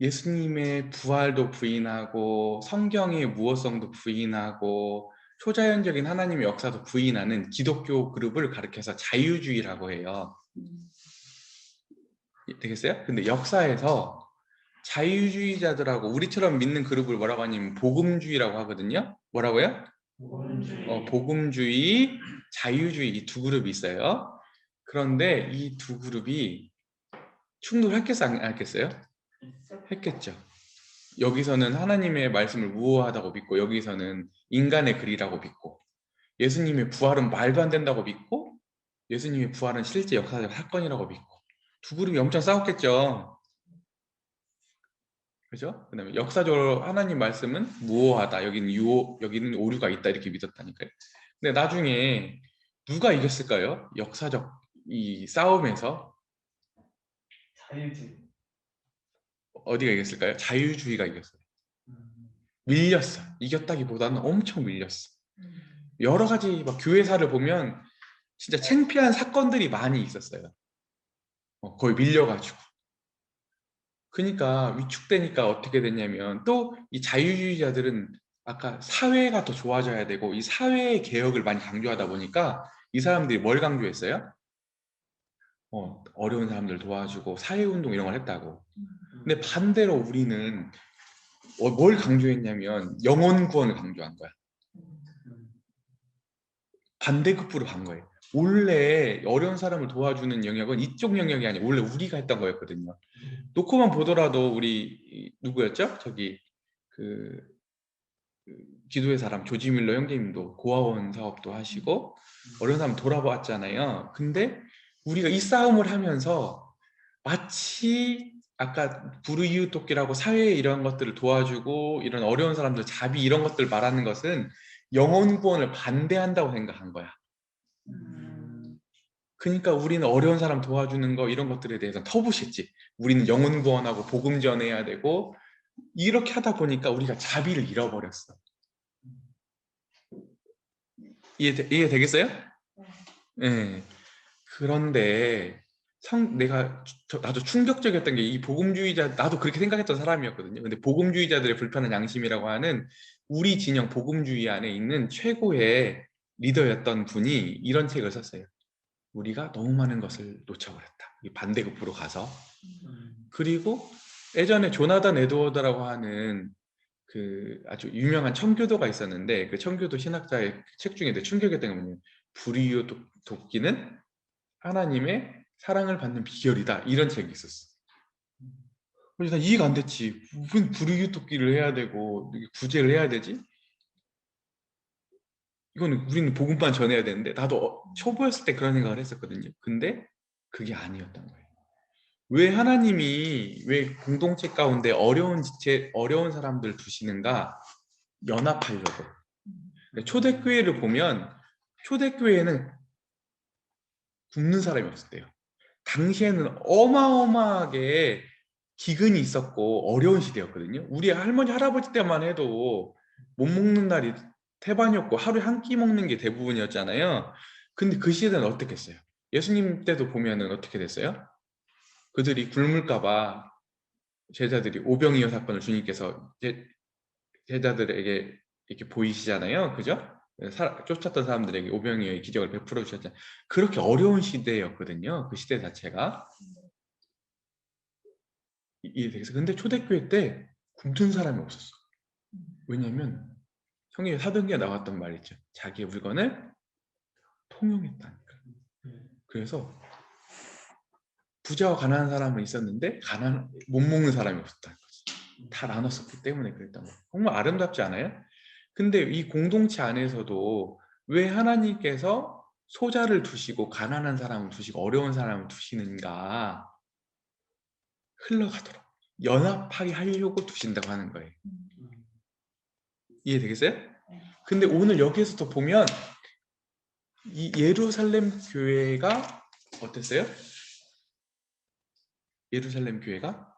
A: 예수님의 부활도 부인하고 성경의 무호성도 부인하고 초자연적인 하나님의 역사도 부인하는 기독교 그룹을 가리켜서 자유주의라고 해요. 되겠어요? 근데 역사에서 자유주의자들하고 우리처럼 믿는 그룹을 뭐라고 하냐면 복음주의라고 하거든요. 뭐라고요? 복음주의, 자유주의 이 두 그룹이 있어요. 그런데 이 두 그룹이 충돌했겠어요? 안 했겠어요? 했겠죠. 여기서는 하나님의 말씀을 무호하다고 믿고 여기서는 인간의 글이라고 믿고 예수님의 부활은 말도 안 된다고 믿고 예수님의 부활은 실제 역사적 사건이라고 믿고 두 그룹이 엄청 싸웠겠죠. 그죠? 그다음에 역사적으로 하나님 말씀은 무호하다. 여기는 오류가 있다. 이렇게 믿었다니까요. 근데 나중에 누가 이겼을까요? 역사적 이 싸움에서
B: 자유주의.
A: 어디가 이겼을까요? 자유주의가 이겼어요. 밀렸어. 이겼다기보다는 엄청 밀렸어. 여러 가지 막 교회사를 보면 진짜 창피한 사건들이 많이 있었어요. 거의 밀려가지고. 그러니까 위축되니까 어떻게 됐냐면 또 이 자유주의자들은 아까 사회가 더 좋아져야 되고 이 사회의 개혁을 많이 강조하다 보니까 이 사람들이 뭘 강조했어요? 어려운 사람들 도와주고 사회운동 이런 걸 했다고. 근데 반대로 우리는 뭘 강조했냐면 영혼 구원을 강조한 거야. 반대급부로 간 거예요. 원래 어려운 사람을 도와주는 영역은 이쪽 영역이 아니고 원래 우리가 했던 거였거든요. 놓고만 보더라도 우리 누구였죠? 저기 그 기도의 사람 조지 밀러 형제님도 고아원 사업도 하시고 어려운 사람 돌아봤잖아요. 근데 우리가 이 싸움을 하면서 마치 아까 불우이웃돕기라고 사회에 이런 것들을 도와주고 이런 어려운 사람들 자비 이런 것들 말하는 것은 영혼 구원을 반대한다고 생각한 거야. 그러니까 우리는 어려운 사람 도와주는 거 이런 것들에 대해서 터부셨지. 우리는 영혼 구원하고 복음 전해야 되고 이렇게 하다 보니까 우리가 자비를 잃어버렸어. 이해되겠어요? 네. 그런데 나도 충격적이었던 게 이 복음주의자 나도 그렇게 생각했던 사람이었거든요. 근데 복음주의자들의 불편한 양심이라고 하는 우리 진영 복음주의 안에 있는 최고의 리더였던 분이 이런 책을 썼어요. 우리가 너무 많은 것을 놓쳐버렸다. 이 반대급부로 가서. 그리고 예전에 조나단 에드워드라고 하는 그 아주 유명한 청교도가 있었는데 그 청교도 신학자의 책 중에 되게 충격이었던 게 뭐냐면 불의요 돕기는 하나님의 사랑을 받는 비결이다. 이런 책이 있었어. 그래서 난 이해가 안 됐지. 무슨 불의요 돕기를 해야 되고 구제를 해야 되지? 이거는 우리는 복음만 전해야 되는데 나도 초보였을 때 그런 생각을 했었거든요. 근데 그게 아니었던 거예요. 왜 하나님이 왜 공동체 가운데 어려운 사람들 두시는가? 연합하려고. 초대교회를 보면 초대교회에는 굶는 사람이 없었대요. 당시에는 어마어마하게 기근이 있었고 어려운 시대였거든요. 우리 할머니 할아버지 때만 해도 못 먹는 날이 태반이었고 하루에 한 끼 먹는 게 대부분이었잖아요. 근데 그 시대는 어떻게 했어요? 예수님 때도 보면은 어떻게 됐어요? 그들이 굶을까 봐 제자들이 오병이어 사건을 주님께서 제자들에게 이렇게 보이시잖아요. 그죠? 쫓았던 사람들에게 오병이어의 기적을 베풀어 주셨잖아요. 그렇게 어려운 시대였거든요. 그 시대 자체가. 이해되겠어요? 근데 초대교회 때 굶는 사람이 없었어. 왜냐면 성경에 사도행전에 나왔던 말 있죠. 자기의 물건을 통용했다니까. 그래서 부자와 가난한 사람은 있었는데 못 먹는 사람이 없었다는 거지. 다 나눴었기 때문에 그랬던 거예요. 정말 아름답지 않아요? 근데 이 공동체 안에서도 왜 하나님께서 소자를 두시고 가난한 사람을 두시고 어려운 사람을 두시는가 흘러가도록 연합하게 하려고 두신다고 하는 거예요. 이해되겠어요? 근데 오늘 여기에서도 보면 이 예루살렘 교회가 어땠어요? 예루살렘 교회가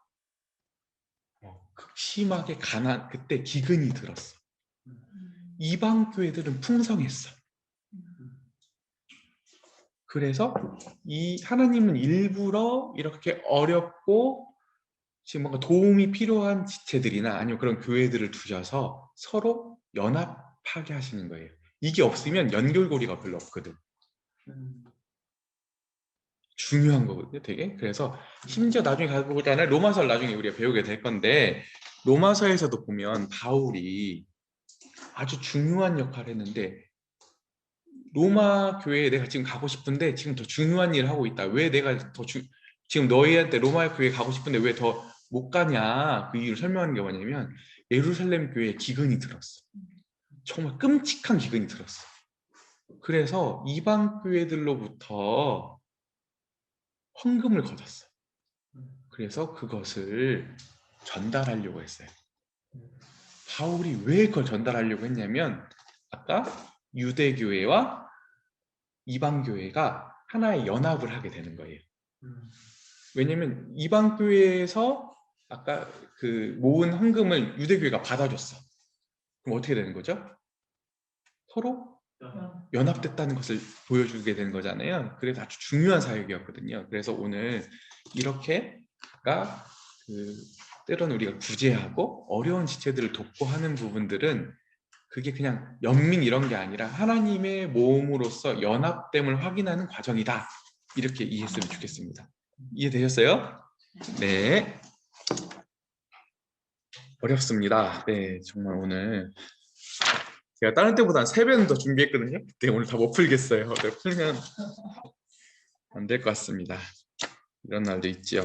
A: 극심하게 그때 기근이 들었어. 이방 교회들은 풍성했어. 그래서 이 하나님은 일부러 이렇게 어렵고 지금 뭔가 도움이 필요한 지체들이나 아니면 그런 교회들을 두셔서 서로 연합하게 하시는 거예요. 이게 없으면 연결고리가 별로 없거든. 중요한 거거든요, 되게. 그래서 심지어 나중에 가보자면 로마서를 나중에 우리가 배우게 될 건데 로마서에서도 보면 바울이 아주 중요한 역할을 했는데 로마 교회에 내가 지금 가고 싶은데 지금 더 중요한 일을 하고 있다. 왜 내가 지금 너희한테 로마 교회 가고 싶은데 왜 더 못 가냐. 그 이유를 설명하는 게 뭐냐면 예루살렘 교회에 기근이 들었어. 정말 끔찍한 기근이 들었어. 그래서 이방 교회들로부터 헌금을 거뒀어. 그래서 그것을 전달하려고 했어요. 바울이 왜 그걸 전달하려고 했냐면 아까 유대교회와 이방교회가 하나의 연합을 하게 되는 거예요. 왜냐면 이방교회에서 아까 그 모은 헌금을 유대교회가 받아줬어. 그럼 어떻게 되는 거죠? 서로 연합됐다는 것을 보여주게 되는 거잖아요. 그래서 아주 중요한 사역이었거든요. 그래서 오늘 이렇게가 때로는 우리가 구제하고 어려운 지체들을 돕고 하는 부분들은 그게 그냥 연민 이런 게 아니라 하나님의 모험으로서 연합됨을 확인하는 과정이다. 이렇게 이해했으면 좋겠습니다. 이해되셨어요? 네. 어렵습니다. 네, 정말 오늘 제가 다른 때보다 3배는 더 준비했거든요. 근데 오늘 다 못 풀겠어요. 풀면 안 될 것 같습니다. 이런 날도 있지요.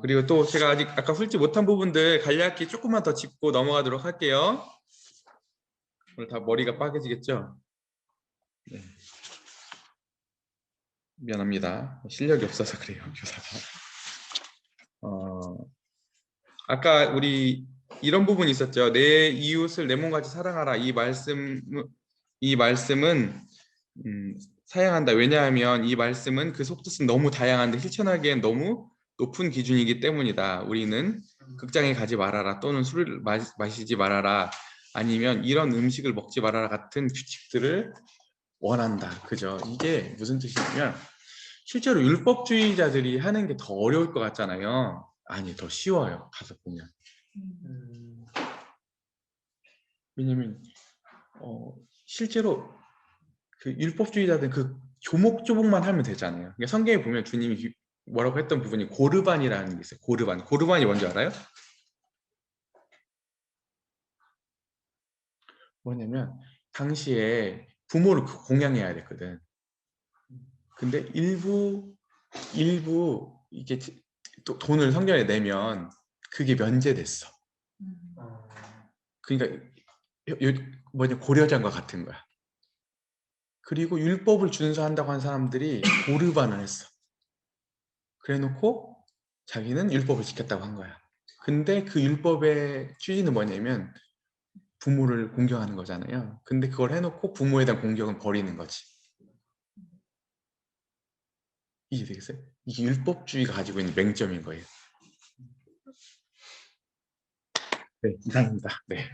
A: 그리고 또 제가 아직 아까 풀지 못한 부분들 간략히 조금만 더 짚고 넘어가도록 할게요. 오늘 다 머리가 빠개지겠죠? 네. 미안합니다. 실력이 없어서 그래요, 교사가. 아까 우리 이런 부분이 있었죠. 내 이웃을 내 몸같이 사랑하라. 이 말씀은 사양한다. 왜냐하면 이 말씀은 그 속뜻은 너무 다양한데 실천하기엔 너무 높은 기준이기 때문이다. 우리는 극장에 가지 말아라 또는 술을 마시지 말아라 아니면 이런 음식을 먹지 말아라 같은 규칙들을 원한다. 그죠? 이게 무슨 뜻이냐면 실제로 율법주의자들이 하는 게 더 어려울 것 같잖아요. 아니, 더 쉬워요. 가서 보면. 왜냐면 실제로 그 율법주의자들은 그 조목조목만 하면 되잖아요. 그러니까 성경에 보면 주님이 뭐라고 했던 부분이 고르반이라는 게 있어요. 고르반. 고르반이 뭔지 알아요? 뭐냐면 당시에 부모를 공양해야 됐거든. 근데 일부 이게 또 돈을 성경에 내면 그게 면제됐어. 그러니까 뭐냐 고려장과 같은 거야. 그리고 율법을 준수한다고 한 사람들이 고르반을 했어. 그래놓고 자기는 율법을 지켰다고 한 거야. 근데 그 율법의 취지는 뭐냐면 부모를 공경하는 거잖아요. 근데 그걸 해놓고 부모에 대한 공경은 버리는 거지. 이해되겠어요? 이게 율법주의가 가지고 있는 맹점인 거예요. 네, 이상입니다. 네.